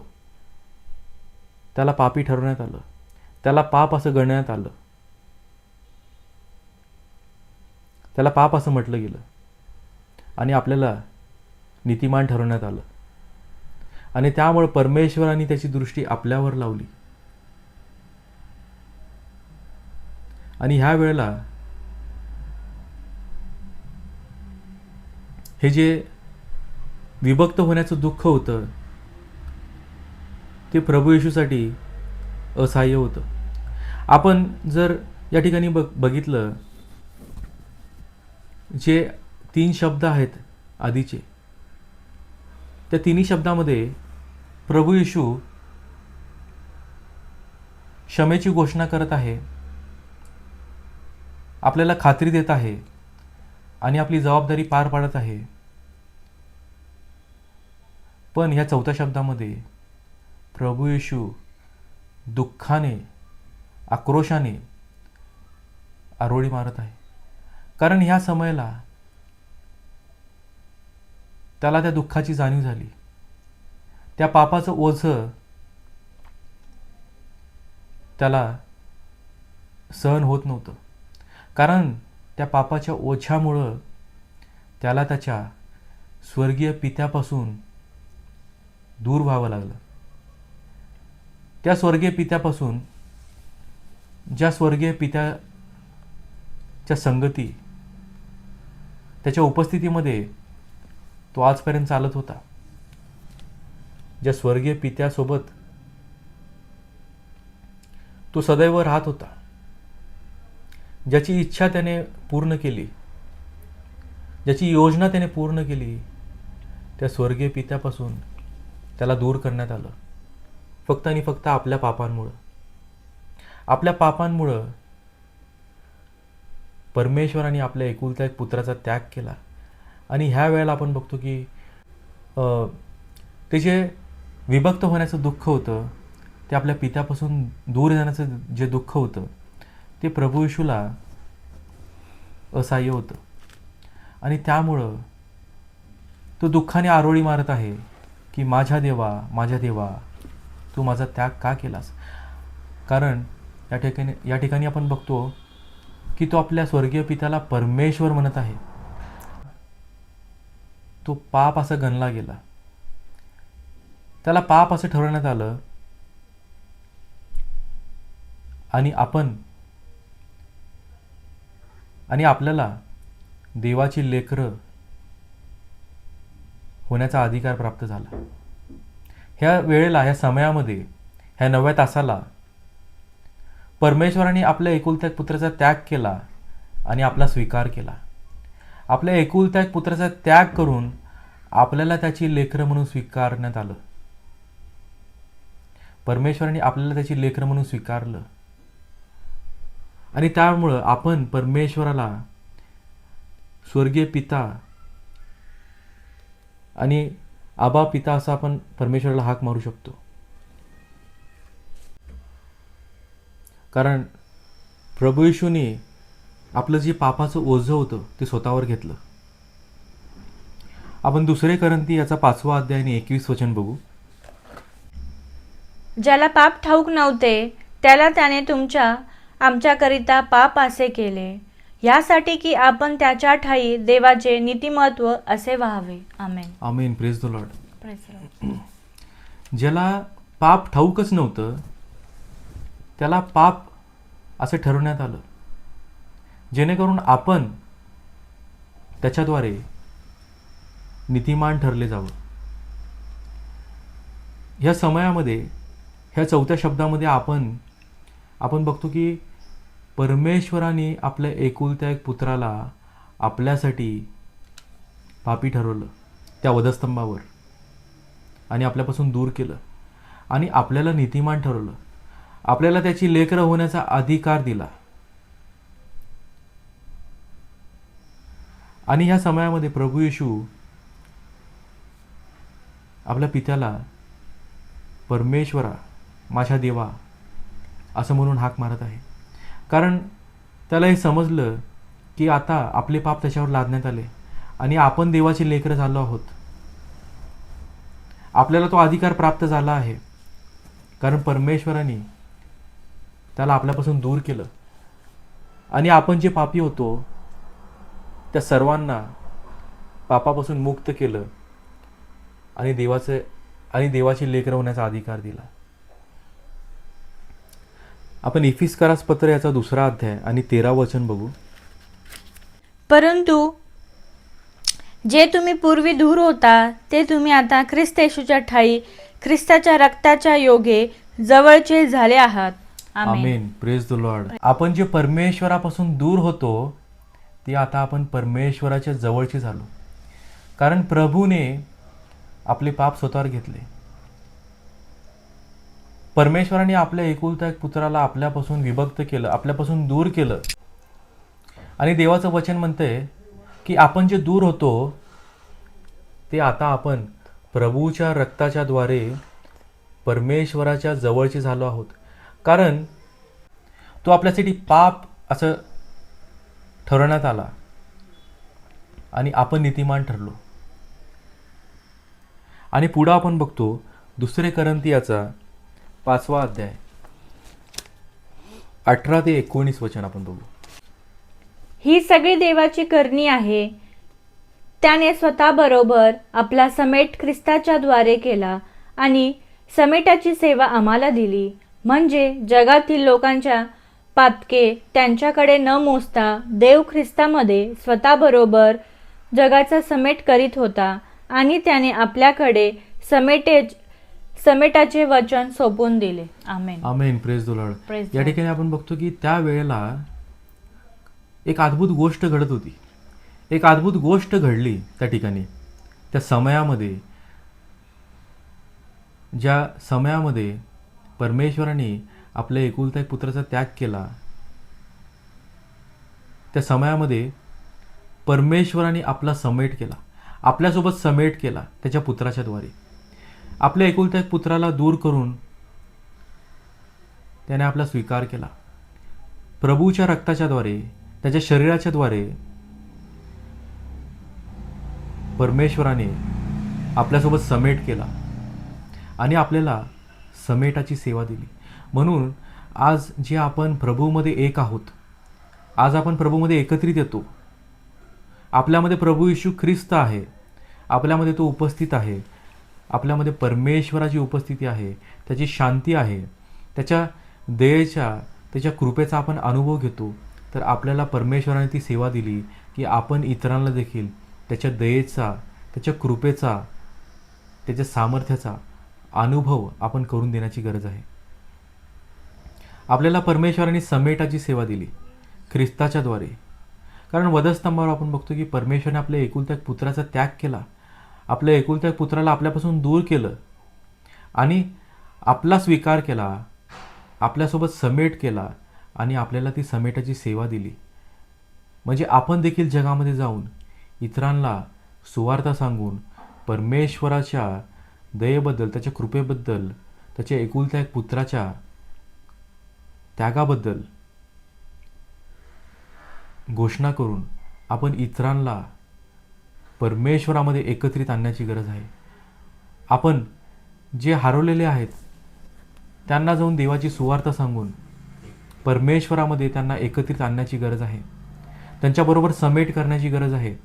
त्याला पापी ठरवण्यात आलं. त्याला पाप असं गणण्यात आलं. त्याला पाप असं म्हटलं गेलं आणि आपल्याला नीतिमान ठरवण्यात आलं. आणि त्यामुळे परमेश्वराने त्याची दृष्टी आपल्यावर लावली. आणि ह्या वेळेला हे जे विभक्त होण्याचं दुःख होतं ते प्रभू येशूसाठी असहाय्य होतं. आपण जर या ठिकाणी बघितलं, जे 3 शब्द आहेत आधीचे, त्या तिन्ही शब्दामध्ये प्रभू येशू क्षमेची घोषणा करत आहे, आपल्याला खात्री देत आहे आणि आपली जबाबदारी पार पाडत आहे. पण ह्या 4थ्या शब्दामध्ये प्रभू येशू दुःखाने, आक्रोशाने आरोळी मारत आहे. कारण ह्या समयाला त्याला त्या दुःखाची जाणीव झाली. त्या पापाचं ओझं त्याला सहन होत नव्हतं. कारण त्या पापाच्या ओझ्यामुळं त्याला त्याच्या स्वर्गीय पित्यापासून दूर व्हावं लागलं. त्या स्वर्गीय पित्यापासून, ज्या स्वर्गीय पित्याच्या संगती, त्याच्या उपस्थितीमध्ये तो आजपर्यंत चालत होता, ज्या स्वर्गीय पित्यासोबत तो सदैव राहत होता, ज्याची इच्छा त्याने पूर्ण केली, ज्याची योजना त्याने पूर्ण केली, त्या स्वर्गीय पित्यापासून त्याला दूर करण्यात आलं. फक्त आणि फक्त आपल्या पापांमुळं. आपल्या पापांमुळं परमेश्वराने आपल्या एकुलत्या एक पुत्राचा त्याग केला. आणि ह्या वेळेला आपण बघतो की ते जे विभक्त होण्याचं दुःख होतं, ते आपल्या पित्यापासून दूर जाण्याचं जे दुःख होतं, ते प्रभू येशूला असहाय्य होतं. आणि त्यामुळं तो दुःखाने आरोळी मारत आहे की माझ्या देवा तू माझा त्याग का केलास. कारण या ठिकाणी आपण बघतो की तो आपल्या स्वर्गीय पित्याला परमेश्वर म्हणत आहे. तो पाप असं गणला गेला, त्याला पाप असं ठरवण्यात आलं. आणि आपल्याला देवाची लेकरं होण्याचा अधिकार प्राप्त झाला. ह्या वेळेला, ह्या समयामध्ये, ह्या 9व्या तासाला परमेश्वराने आपल्या एकुलत्या पुत्राचा त्याग केला आणि आपला स्वीकार केला. आपल्या एकुलत्या पुत्राचा त्याग करून आपल्याला त्याची लेकरं म्हणून स्वीकारण्यात आलं. परमेश्वराने आपल्याला त्याची लेकरं म्हणून स्वीकारलं. आणि त्यामुळं आपण परमेश्वराला स्वर्गीय पिता आणि आबा पिता असं आपण परमेश्वराला हाक मारू शकतो. कारण प्रभू येशूने आपलं जे पापाचं ओझं होतं ते स्वतःवर घेतलं. आपण 2 करंती याचा 5वा अध्याय आणि 21 वचन बघू. ज्याला पाप ठाऊक नव्हते त्याला त्याने आमच्याकरिता पाप असे केले, यासाठी की आपण त्याच्या ठायी देवाचे नीतिमत्व असे व्हावे. Amen. Amen. Praise the Lord. Praise the Lord. ज्याला पाप ठाऊकच नव्हतं त्याला पाप असं ठरवण्यात आलं, जेणेकरून आपण त्याच्याद्वारे नीतिमान ठरले जावं. ह्या समयामध्ये, ह्या 4थ्या शब्दामध्ये आपण बघतो की परमेश्वराने आपल्या एकुलत्या एक पुत्राला आपल्यासाठी पापी ठरवलं त्या वधस्तंभावर आणि आपल्यापासून दूर केलं आणि आपल्याला नीतिमान ठरवलं. आपल्याला त्याची लेकरं होण्याचा अधिकार दिला. आणि ह्या समयामध्ये प्रभू येशू आपल्या पित्याला परमेश्वरा, माझ्या देवा असं म्हणून हाक मारत आहे. कारण त्याला हे समजलं की आता आपले पाप त्याच्यावर लादण्यात आले आणि आपण देवाची लेकरं झालो आहोत. आपल्याला तो अधिकार प्राप्त झाला आहे, कारण परमेश्वराने त्याला आपल्यापासून दूर केलं आणि आपण जे पापी होतो त्या सर्वांना पापापासून मुक्त केलं आणि देवाची लेकरं होण्याचा अधिकार दिला. आपण इफिस्कारास पत्र याचा 2 अध्याय आणि 13 वचन बघू. परंतु जे तुम्ही पूर्वी दूर होता ते तुम्ही आता ख्रिस्त येशूच्या ठायी ख्रिस्ताच्या रक्ताच्या योगे जवळचे झाले आहात. Amen. Amen. Praise the Lord. आपण जे परमेश्वरापासून दूर होतो ते आता आपण परमेश्वराच्या जवळचे झालो, कारण प्रभूने आपले पाप स्वतःवर घेतले. परमेश्वराने आपल्या एकुलता एक पुत्राला आपल्यापासून विभक्त केलं, आपल्यापासून दूर केलं. आणि देवाचं वचन म्हणतंय की आपण जे दूर होतो ते आता आपण प्रभूच्या रक्ताच्या द्वारे परमेश्वराच्या जवळचे झालो आहोत, कारण तो आपल्यासाठी पाप असं ठरवण्यात आला आणि आपण नीतिमान ठरलो. आणि पुढं आपण बघतो 2 करंथियाचा 5 अध्याय 18 ते 19 वचन आपण बघू. ही सगळी देवाची करणी आहे. त्याने स्वतःबरोबर आपला समेट ख्रिस्ताच्या द्वारे केला आणि समेटाची सेवा आम्हाला दिली. म्हणजे जगातील लोकांच्या पातके त्यांच्याकडे न मोजता देव ख्रिस्तामध्ये स्वतःबरोबर जगाचा समेट करीत होता आणि त्याने आपल्याकडे समेटाचे वचन सोपवून दिले. Amen. Amen. Praise the Lord. Praise या the ठिकाणी आपण बघतो की त्या वेळेला एक अद्भुत गोष्ट घडत होती. एक अद्भुत गोष्ट घडली त्या ठिकाणी. त्या समयामध्ये, ज्या समयामध्ये परमेश्वराने आपल्या एकुलता एक पुत्राचा त्याग केला, त्या समयामध्ये परमेश्वराने आपला समेट केला, आपल्यासोबत समेट केला त्याच्या पुत्राच्या द्वारे. आपल्या एकुलता एक पुत्राला दूर करून त्याने आपला स्वीकार केला. प्रभूच्या रक्ताच्या द्वारे, त्याच्या शरीराच्या द्वारे परमेश्वराने आपल्यासोबत समेट केला आणि आपल्याला समेटाची सेवा दिली. म्हणून आज जे आपण प्रभूमध्ये एक आहोत, आज आपण प्रभूमध्ये एकत्रित येतो. आपल्यामध्ये प्रभू येशू ख्रिस्त आहे, आपल्यामध्ये तो उपस्थित आहे, आपल्यामध्ये परमेश्वराची उपस्थिती आहे, त्याची शांती आहे, त्याच्या दयेच्या, त्याच्या कृपेचा आपण अनुभव घेतो. तर आपल्याला परमेश्वराने ती सेवा दिली की आपण इतरांना देखील त्याच्या दयेचा, त्याच्या कृपेचा, त्याच्या सामर्थ्याचा अनुभव आपण करून देण्याची गरज आहे. आपल्याला परमेश्वराने समेटाची सेवा दिली ख्रिस्ताच्या द्वारे. कारण वधस्तंभावर आपण बघतो की परमेश्वराने आपल्या एकुलत्या एक पुत्राचा त्याग केला, आपल्या एकुलत्या एक पुत्राला आपल्यापासून दूर केलं आणि आपला स्वीकार केला, आपल्यासोबत समेट केला आणि आपल्याला ती समेटाची सेवा दिली. म्हणजे आपण देखील जगामध्ये जाऊन इतरांना सुवार्ता सांगून परमेश्वराच्या दयेबद्दल, त्याच्या कृपेबद्दल, त्याच्या एकुलत्या एक पुत्राच्या त्यागाबद्दल घोषणा करून आपण इतरांना परमेश्वरामध्ये एकत्रित आणण्याची गरज आहे. आपण जे हरवलेले आहेत त्यांना जाऊन देवाची सुवार्ता सांगून परमेश्वरामध्ये त्यांना एकत्रित आणण्याची गरज आहे. त्यांच्याबरोबर समेट करण्याची गरज आहे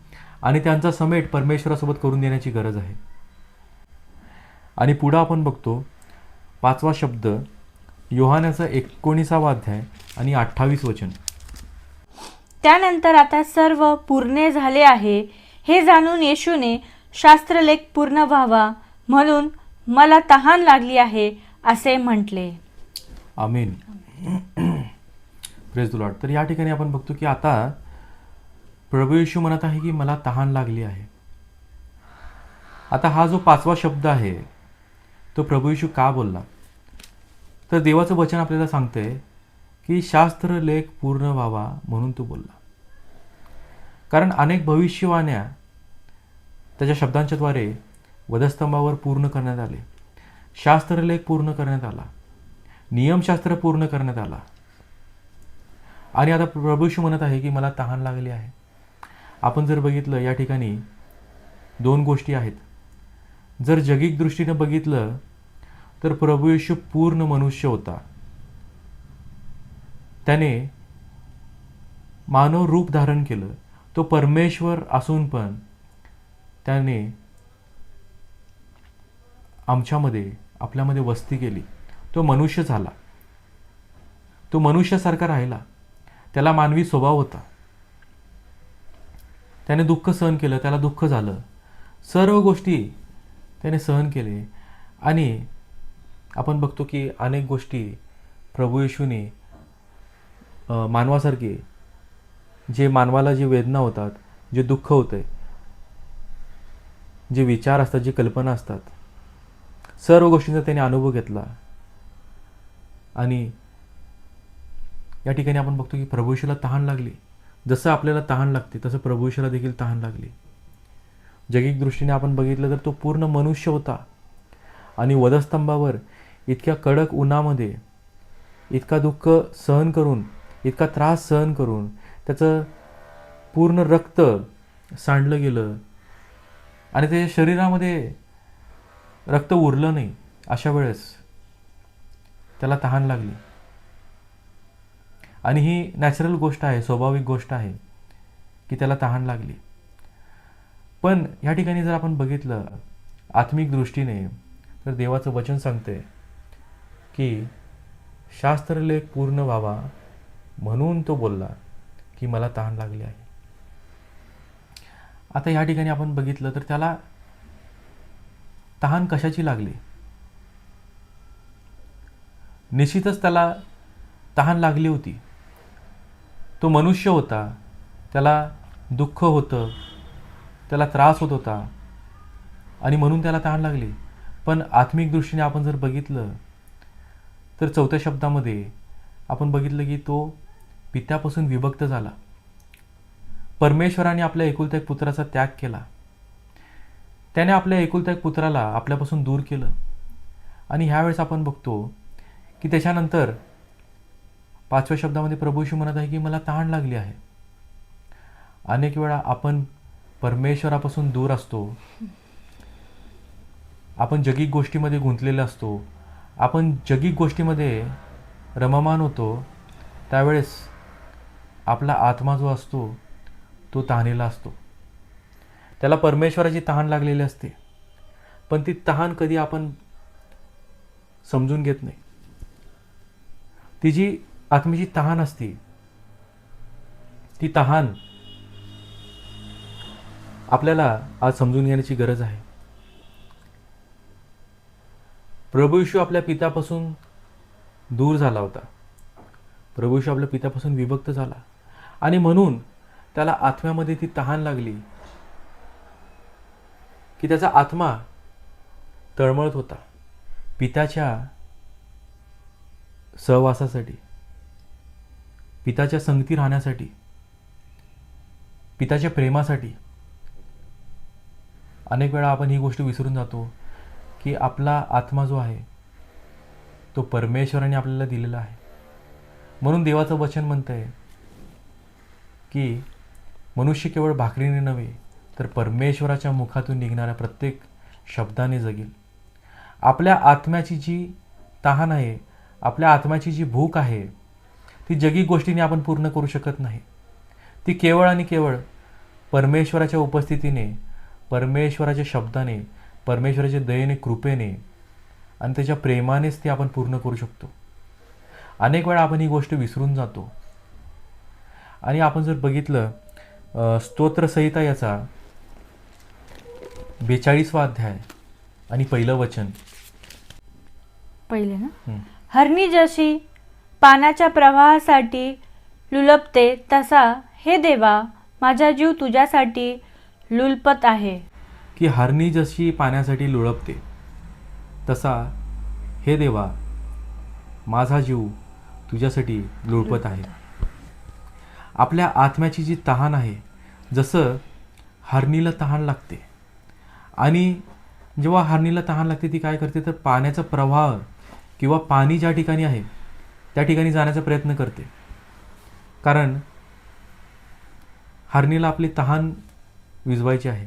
आणि त्यांचा समेट परमेश्वरासोबत करून देण्याची गरज आहे. आणि पुढं आपण बघतो 5वा शब्द, योहानाचा 19 अध्याय आणि 28 वचन. त्यानंतर आता सर्व पूर्ण झाले आहे हे जाणून येशूने शास्त्रलेख पूर्ण व्हावा म्हणून मला तहान लागली आहे असे म्हटले. आमीन. Praise the Lord. तर या ठिकाणी आपण बघतो की आता प्रभू येशू म्हणत आहे की मला तहान लागली आहे. आता हा जो 5वा शब्द आहे तो प्रभू येशू का बोलला? तर देवाचं वचन आपल्याला सांगतंय की शास्त्रलेख पूर्ण व्हावा म्हणून तो बोलला. कारण अनेक भविष्यवाण्या त्याच्या शब्दांच्याद्वारे वधस्तंभावर पूर्ण करण्यात आले. शास्त्रलेख पूर्ण करण्यात आला, नियमशास्त्र पूर्ण करण्यात आला. आणि आता प्रभू येशू म्हणत आहे की मला तहान लागली आहे. आपण जर बघितलं या ठिकाणी दोन गोष्टी आहेत. जर जगिक दृष्टीने बघितलं तर प्रभू येशू पूर्ण मनुष्य होता. त्याने मानव रूप धारण केलं. तो परमेश्वर असून पण त्याने आमच्यामध्ये आपल्यामध्ये वस्ती केली. तो मनुष्य झाला, तो मनुष्यासारखा राहिला. त्याला मानवी स्वभाव होता. त्याने दुःख सहन केलं, त्याला दुःख झालं, सर्व गोष्टी त्याने सहन केले. आणि आपण बघतो की अनेक गोष्टी प्रभू येशूने मानवासारखे जे मानवाला जे वेदना होतात, जे दुःख होतंय, जे विचार असतात, जे कल्पना असतात, सर्व गोष्टींचा त्याने अनुभव घेतला. आणि या ठिकाणी आपण बघतो की प्रभू येशूला तहान लागली. जसं आपल्याला तहान लागते तसं प्रभू येशूला देखील तहान लागली. जगिक दृष्टीने आपण बघितलं तर तो पूर्ण मनुष्य होता. आणि वधस्तंभावर इतक्या कडक उन्हामध्ये इतका दुःख सहन करून, इतका त्रास सहन करून त्याचं पूर्ण रक्त सांडलं गेलं आणि त्याच्या शरीरामध्ये रक्त उरलं नाही. अशा वेळेस त्याला तहान लागली. आणि ही नॅचरल गोष्ट आहे, स्वाभाविक गोष्ट आहे की त्याला तहान लागली. पण या ठिकाणी जर आपण बघितलं आत्मिक दृष्टीने तर देवाचं वचन सांगते की शास्त्रलेख पूर्ण व्हावा म्हणून तो बोलला की मला तहान लागली आहे. आता या ठिकाणी आपण बघितलं तर त्याला तहान कशाची लागली? निश्चितच त्याला तहान लागली होती. तो मनुष्य होता, त्याला दुःख होतं, त्याला त्रास होत होता आणि म्हणून त्याला तहान लागली. पण आत्मिक दृष्टीने आपण जर बघितलं तर 4थ्या शब्दामध्ये आपण बघितलं की तो पित्यापासून विभक्त झाला. परमेश्वराने आपल्या एकुलत्या एक पुत्राचा त्याग केला. त्याने आपल्या एकुलत्या एक पुत्राला आपल्यापासून दूर केलं. आणि ह्यावेळेस आपण बघतो की त्याच्यानंतर 5व्या शब्दामध्ये प्रभू येशू म्हणत आहे की मला तहान लागली आहे. अनेक वेळा आपण परमेश्वरापासून दूर असतो, आपण जगिक गोष्टीमध्ये गुंतलेले असतो, आपण जगिक गोष्टीमध्ये रममान होतो. त्यावेळेस आपला आत्मा जो असतो तो तहानेला असतो. त्याला परमेश्वराची तहान लागलेली असते. पण ती तहान कधी आपण समजून घेत नाही. ती जी आत्मेची तहान असते ती तहान आपल्याला आज समजून घेण्याची गरज आहे. प्रभू येशू आपल्या पित्यापासून दूर झाला होता. प्रभू येशू आपल्या पित्यापासून विभक्त झाला आणि म्हणून त्याला आत्म्यामध्ये ती तहान लागली की त्याचा आत्मा तळमळत होता पित्याच्या सहवासासाठी, पित्याच्या संगती राहण्यासाठी, पित्याच्या प्रेमासाठी. अनेक वेळा आपण ही गोष्ट विसरून जातो की आपला आत्मा जो आहे तो परमेश्वराने आपल्याला दिलेला आहे. म्हणून देवाचं वचन म्हणतंय की मनुष्य केवळ भाकरीने नव्हे तर परमेश्वराच्या मुखातून निघणाऱ्या प्रत्येक शब्दाने जगेल. आपल्या आत्म्याची जी तहान आहे, आपल्या आत्म्याची जी भूक आहे ती जगिक गोष्टीने आपण पूर्ण करू शकत नाही. ती केवळ आणि केवळ परमेश्वराच्या उपस्थितीने, परमेश्वराच्या शब्दाने, परमेश्वराच्या दयेने, कृपेने आणि त्याच्या प्रेमानेच ती आपण पूर्ण करू शकतो. अनेक वेळा आपण ही गोष्ट विसरून जातो. आणि आपण जर बघितलं स्तोत्रसंहिता याचा 42वा अध्याय आणि पहिलं वचन पहिले ना, हरणी जशी पाण्याच्या प्रवाहासाठी लुलपते तसा हे देवा माझा जीव तुझ्यासाठी लुलपत आहे. की हरणी जशी पाण्यासाठी लुळपते तसा हे देवा माझा जीव तुझ्यासाठी लुळपत आहे. आपल्या आत्म्याची जी तहान आहे, जसं हरणीला तहान लागते आणि जेव्हा हरणीला तहान लागते ती काय करते तर पाण्याचा प्रवाह किंवा पाणी ज्या ठिकाणी आहे त्या ठिकाणी जाण्याचा प्रयत्न करते, कारण हरणीला आपली तहान विझवायची आहे,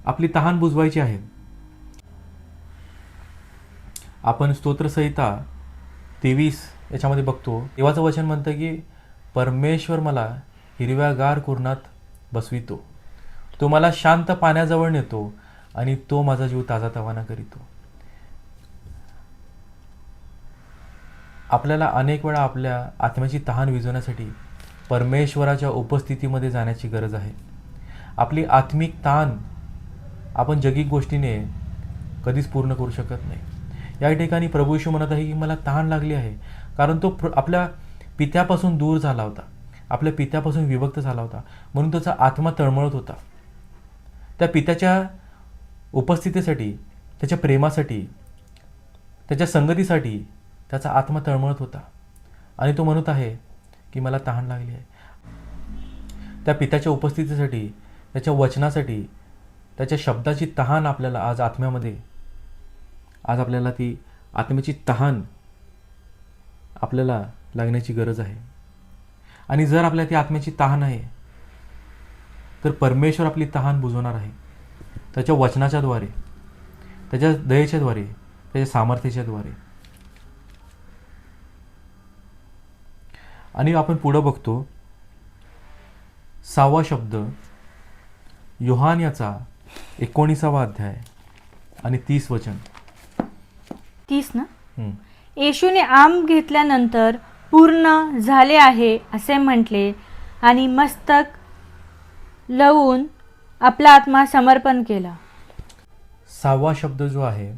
आपली तहान बुजवायची आहे. आपण स्तोत्रसंहिता 23 याच्यामध्ये बघतो, देवाचं वचन म्हणतं की परमेश्वर मला हिरव्यागार कुरणात बसवितो, तो मला शांत पाण्याजवळ नेतो आणि तो माझा जीव ताजातवाना करीतो. आपल्याला अनेक वेळा आपल्या आत्म्याची तहान विझवण्यासाठी परमेश्वराच्या उपस्थितीमध्ये जाण्याची गरज आहे. आपली आत्मिक तहान आपण जगिक गोष्टीने कधीच पूर्ण करू शकत नाही. या ठिकाणी प्रभू येशू म्हणत आहे की मला तहान लागली आहे, कारण तो आपल्या पित्यापासून दूर झाला होता, आपल्या पित्यापासून विभक्त झाला होता, म्हणून त्याचा आत्मा तळमळत होता. त्या पित्याच्या उपस्थितीसाठी, त्याच्या प्रेमासाठी, त्याच्या संगतीसाठी त्याचा आत्मा तळमळत होता आणि तो म्हणत आहे की मला तहान लागली आहे. त्या पित्याच्या उपस्थितीसाठी, त्याच्या वचनासाठी, त्याच्या शब्दाची तहान आपल्याला आज आत्म्यामध्ये, आज आपल्याला ती आत्म्याची तहान आपल्याला लागण्याची गरज आहे. आणि जर आपल्याला ती आत्म्याची तहान आहे तर परमेश्वर आपली तहान बुजवणार आहे, त्याच्या वचनाच्या द्वारे, त्याच्या दयेच्या द्वारे, त्याच्या सामर्थ्याच्या द्वारे. आणि आपण पुढं बघतो 6वा शब्द योहान याचा 19वा अध्याय आणि 30 वचन. 30 ना. येशूने आंब घेतल्यानंतर पूर्ण झाले आहे असे म्हटले आणि मस्तक लवून आपला आत्मा समर्पण केला. 6वा शब्द जो आहे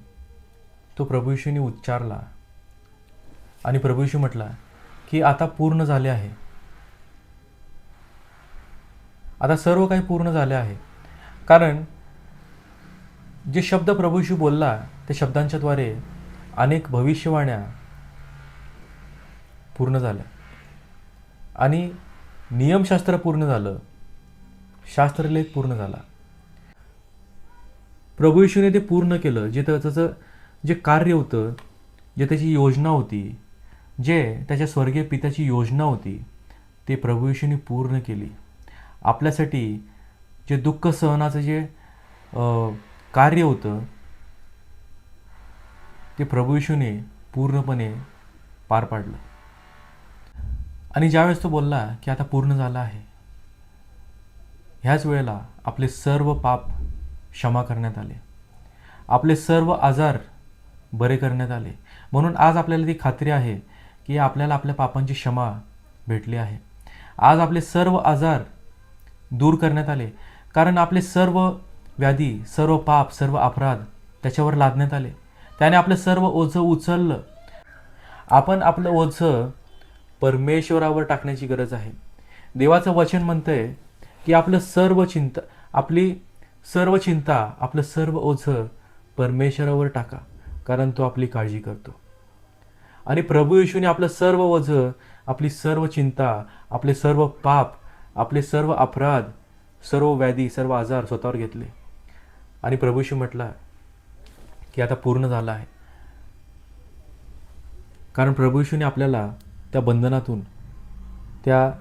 तो प्रभू येशूने उच्चारला आणि प्रभू येशू म्हटला की आता पूर्ण झाले आहे, आता सर्व काही पूर्ण झाले आहे. कारण जे शब्द प्रभू येशू बोलला त्या शब्दांच्या द्वारे अनेक भविष्यवाण्या पूर्ण झाल्या आणि नियमशास्त्र पूर्ण झालं, शास्त्रलेख पूर्ण झाला. प्रभू येशूने ते पूर्ण केलं. जे त्याचं जे कार्य होतं, जे त्याची योजना होती, जे त्याच्या स्वर्गीय पित्याची योजना होती, ते प्रभू येशूने पूर्ण केली. आपल्यासाठी जे दुःख सहनाचं जे कार्य होतं ते प्रभू येशूने पूर्णपणे पार पाडलं. आणि ज्यावेळेस तो बोलला की आता पूर्ण झालं आहे, ह्याच वेळेला आपले सर्व पाप क्षमा करण्यात आले, आपले सर्व आजार बरे करण्यात आले. म्हणून आज आपल्याला ती खात्री आहे की आपल्याला आपल्या पापांची क्षमा भेटली आहे. आज आपले सर्व आजार दूर करण्यात आले, कारण आपले सर्व व्याधी, सर्व पाप, सर्व अपराध त्याच्यावर लादण्यात आले. त्याने आपलं सर्व ओझं उचललं. आपण आपलं ओझं परमेश्वरावर टाकण्याची गरज आहे. देवाचं वचन म्हणतंय की आपलं सर्व चिंता, आपली सर्व चिंता, आपलं सर्व ओझं परमेश्वरावर टाका, कारण तो आपली काळजी करतो. आणि प्रभू येशूने आपलं सर्व ओझं, आपली सर्व चिंता, आपले सर्व पाप, आपले सर्व अपराध, सर्व व्याधी, सर्व आजार स्वतःवर घेतले. आणि प्रभू येशू म्हटला की आता पूर्ण झालं आहे. कारण प्रभू येशूने आपल्याला त्या बंधनातून, त्या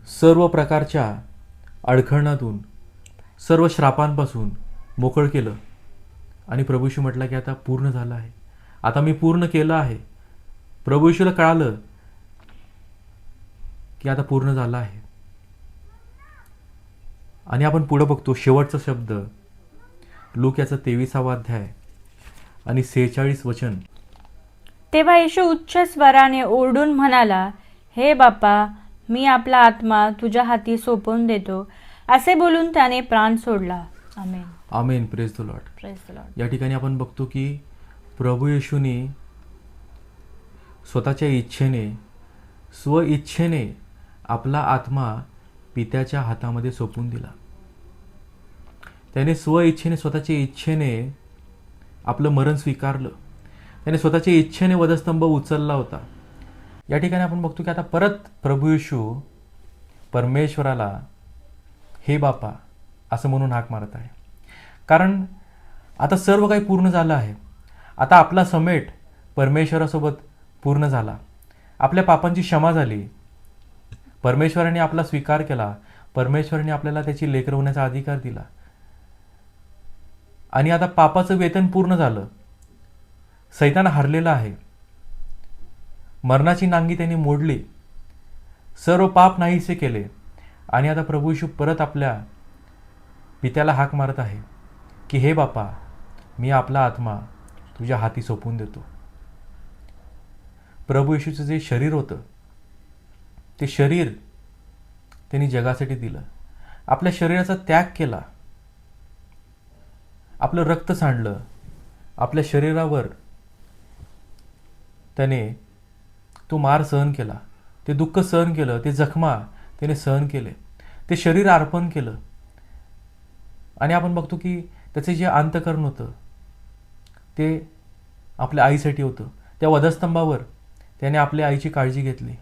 सर्व प्रकारच्या अडखळणातून, सर्व श्रापांपासून मोकळ केलं. आणि प्रभू येशू म्हटला की आता पूर्ण झालं आहे, आता मी पूर्ण केलं आहे. प्रभू येशूला कळालं की आता पूर्ण झालं आहे. आणि आपण पुढे बघतो शेवटचा शब्द लूक याचा 23वा अध्याय आणि 46 वचन. तेव्हा येशू उच्च स्वराने ओरडून म्हणाला, हे बापा, मी आपला आत्मा तुझ्या हाती सोपवून देतो. असे बोलून त्याने प्राण सोडला. Amen. Amen. Praise the Lord. Praise the Lord. या ठिकाणी आपण बघतो की प्रभू येशूने स्वतःच्या इच्छेने, स्वइच्छेने आपला आत्मा पित्याच्या हातामध्ये सोपवून दिला. त्याने स्वइच्छेने, स्वतःच्या इच्छेने आपलं मरण स्वीकारलं. त्याने स्वतःच्या इच्छेने वधस्तंभ उचलला होता. या ठिकाणी आपण बघतो की आता परत प्रभू येशू परमेश्वराला हे बापा असं म्हणून हाक मारत आहे. कारण आता सर्व काही पूर्ण झालं आहे. आता आपला समेट परमेश्वरासोबत पूर्ण झाला. आपल्या पापांची क्षमा झाली. परमेश्वराने आपला स्वीकार केला. परमेश्वराने आपल्याला त्याची लेकरं होण्याचा अधिकार दिला. आणि आता पापाचं वेतन पूर्ण झालं. सैतान हरलेला आहे. मरणाची नांगी त्यांनी मोडली. सर्व पाप नाहीसे केले. आणि आता प्रभू येशू परत आपल्या पित्याला हाक मारत आहे की हे बापा, मी आपला आत्मा तुझ्या हाती सोपवून देतो. प्रभू येशूचं जे शरीर होतं ते शरीर त्यांनी जगासाठी दिलं. आपल्या शरीराचा त्याग केला. आपलं रक्त सांडलं. आपल्या शरीरावर त्याने तो मार सहन केला. ते दुःख सहन केलं. ते जखमा त्याने सहन केले. ते शरीर अर्पण केलं. आणि आपण बघतो की त्याचे जे अंतःकरण होतं ते आपल्या आईसाठी होतं. त्या वधस्तंभावर त्याने आपल्या आईची काळजी घेतली.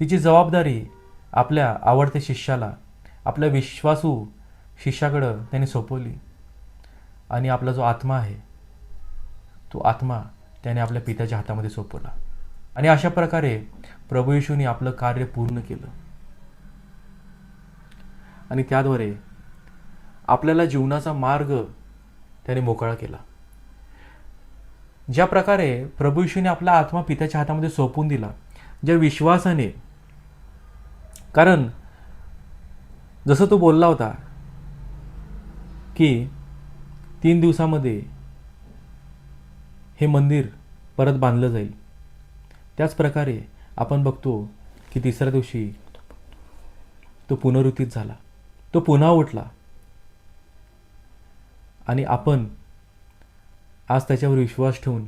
तिची जबाबदारी आपल्या आवडत्या शिष्याला, आपल्या विश्वासू शिष्याकडं त्याने सोपवली. आणि आपला जो आत्मा आहे तो आत्मा त्याने आपल्या पित्याच्या हातामध्ये सोपवला. आणि अशा प्रकारे प्रभू येशूने आपलं कार्य पूर्ण केलं. आणि त्याद्वारे आपल्याला जीवनाचा मार्ग त्याने मोकळा केला. ज्या प्रकारे प्रभू येशूने आपला आत्मा पित्याच्या हातामध्ये सोपवून दिला, ज्या विश्वासाने, कारण जसं तो बोलला होता की 3 दिवसामध्ये हे मंदिर परत बांधलं जाईल, त्याच प्रकारे आपण बघतो की 3ऱ्या दिवशी तो पुनरुत्थित झाला. तो पुन्हा उठला. आणि आपण आज त्याच्यावर विश्वास ठेवून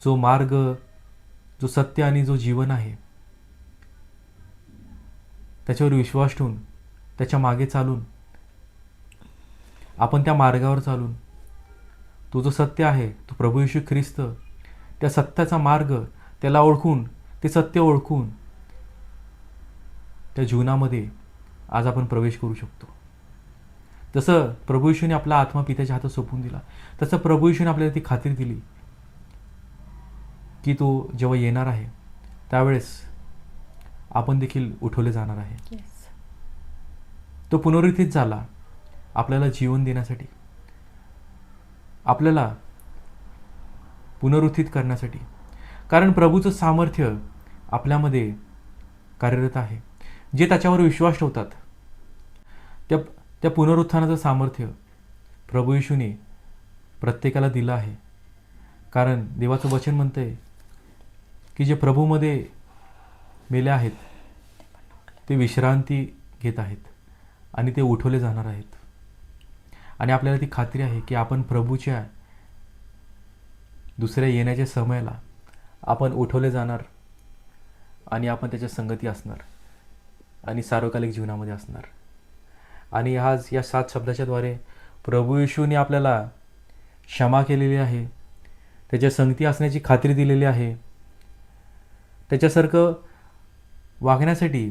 जो मार्ग, जो सत्य आणि जो जीवन आहे त्याच्यावर विश्वास ठेवून त्याच्या मागे चालून आपण त्या मार्गावर चालून तो जो सत्य आहे तो प्रभू येशू ख्रिस्त, त्या सत्याचा मार्ग त्याला ओळखून, ते सत्य ओळखून त्या जीवनामध्ये आज आपण प्रवेश करू शकतो. जसं प्रभू येशूने आपला आत्मा पित्याच्या हातात सोपवून दिला, तसं प्रभू येशूने आपल्याला ती खात्री दिली की तो जेव्हा येणार आहे त्यावेळेस आपण देखील उठवले जाणार आहे. तो पुनरुत्थित झाला आपल्याला जीवन देण्यासाठी, आपल्याला पुनरुत्थित करण्यासाठी. कारण प्रभूचं सामर्थ्य आपल्यामध्ये कार्यरत आहे. जे त्याच्यावर विश्वास ठेवतात त्या पुनरुत्थानाचं सामर्थ्य प्रभू येशूने प्रत्येकाला दिलं आहे. कारण देवाचं वचन म्हणतंय की जे प्रभूमध्ये मेले आहेत ते विश्रांती घेत आहेत आणि ते उठवले जाणार आहेत. आणि आपल्याला ती खात्री आहे की आपण प्रभूच्या दुसऱ्या येण्याच्या समयाला आपण उठवले जाणार आणि आपण त्याच्या संगती असणार आणि सार्वकालिक जीवनामध्ये असणार. आणि आज या 7 शब्दाच्याद्वारे प्रभू येशूने आपल्याला क्षमा केलेली आहे, त्याच्या संगती असण्याची खात्री दिलेली आहे. त्याच्यासारखं वागण्यासाठी,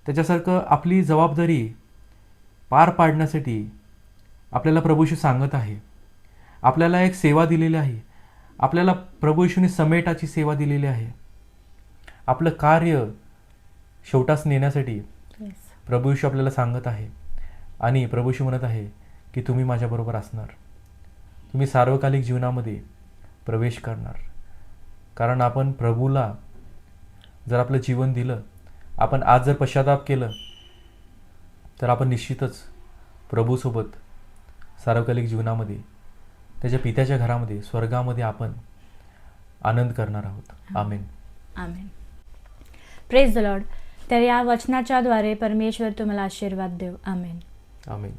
त्याच्यासारखं आपली जबाबदारी पार पाडण्यासाठी आपल्याला प्रभू येशू सांगत आहे. आपल्याला एक सेवा दिलेली आहे. आपल्याला प्रभू येशूने समेटाची सेवा दिलेली आहे. आपलं कार्य शेवटास नेण्यासाठी प्रभू येशू आपल्याला सांगत आहे. आणि प्रभू येशू म्हणत आहे की तुम्ही माझ्याबरोबर असणार, तुम्ही सार्वकालिक जीवनामध्ये प्रवेश करणार. कारण आपण प्रभूला जर आपलं जीवन दिलं, आपण आज जर पश्चाताप केलं तर आपण निश्चितच प्रभूसोबत सार्वकालिक जीवनामध्ये त्याच्या पित्याच्या घरामध्ये, स्वर्गामध्ये आपण आनंद करणार आहोत. Amen. Amen. Praise the Lord. तर या वचनाच्याद्वारे परमेश्वर तुम्हाला आशीर्वाद देव. आमेन. आमेन.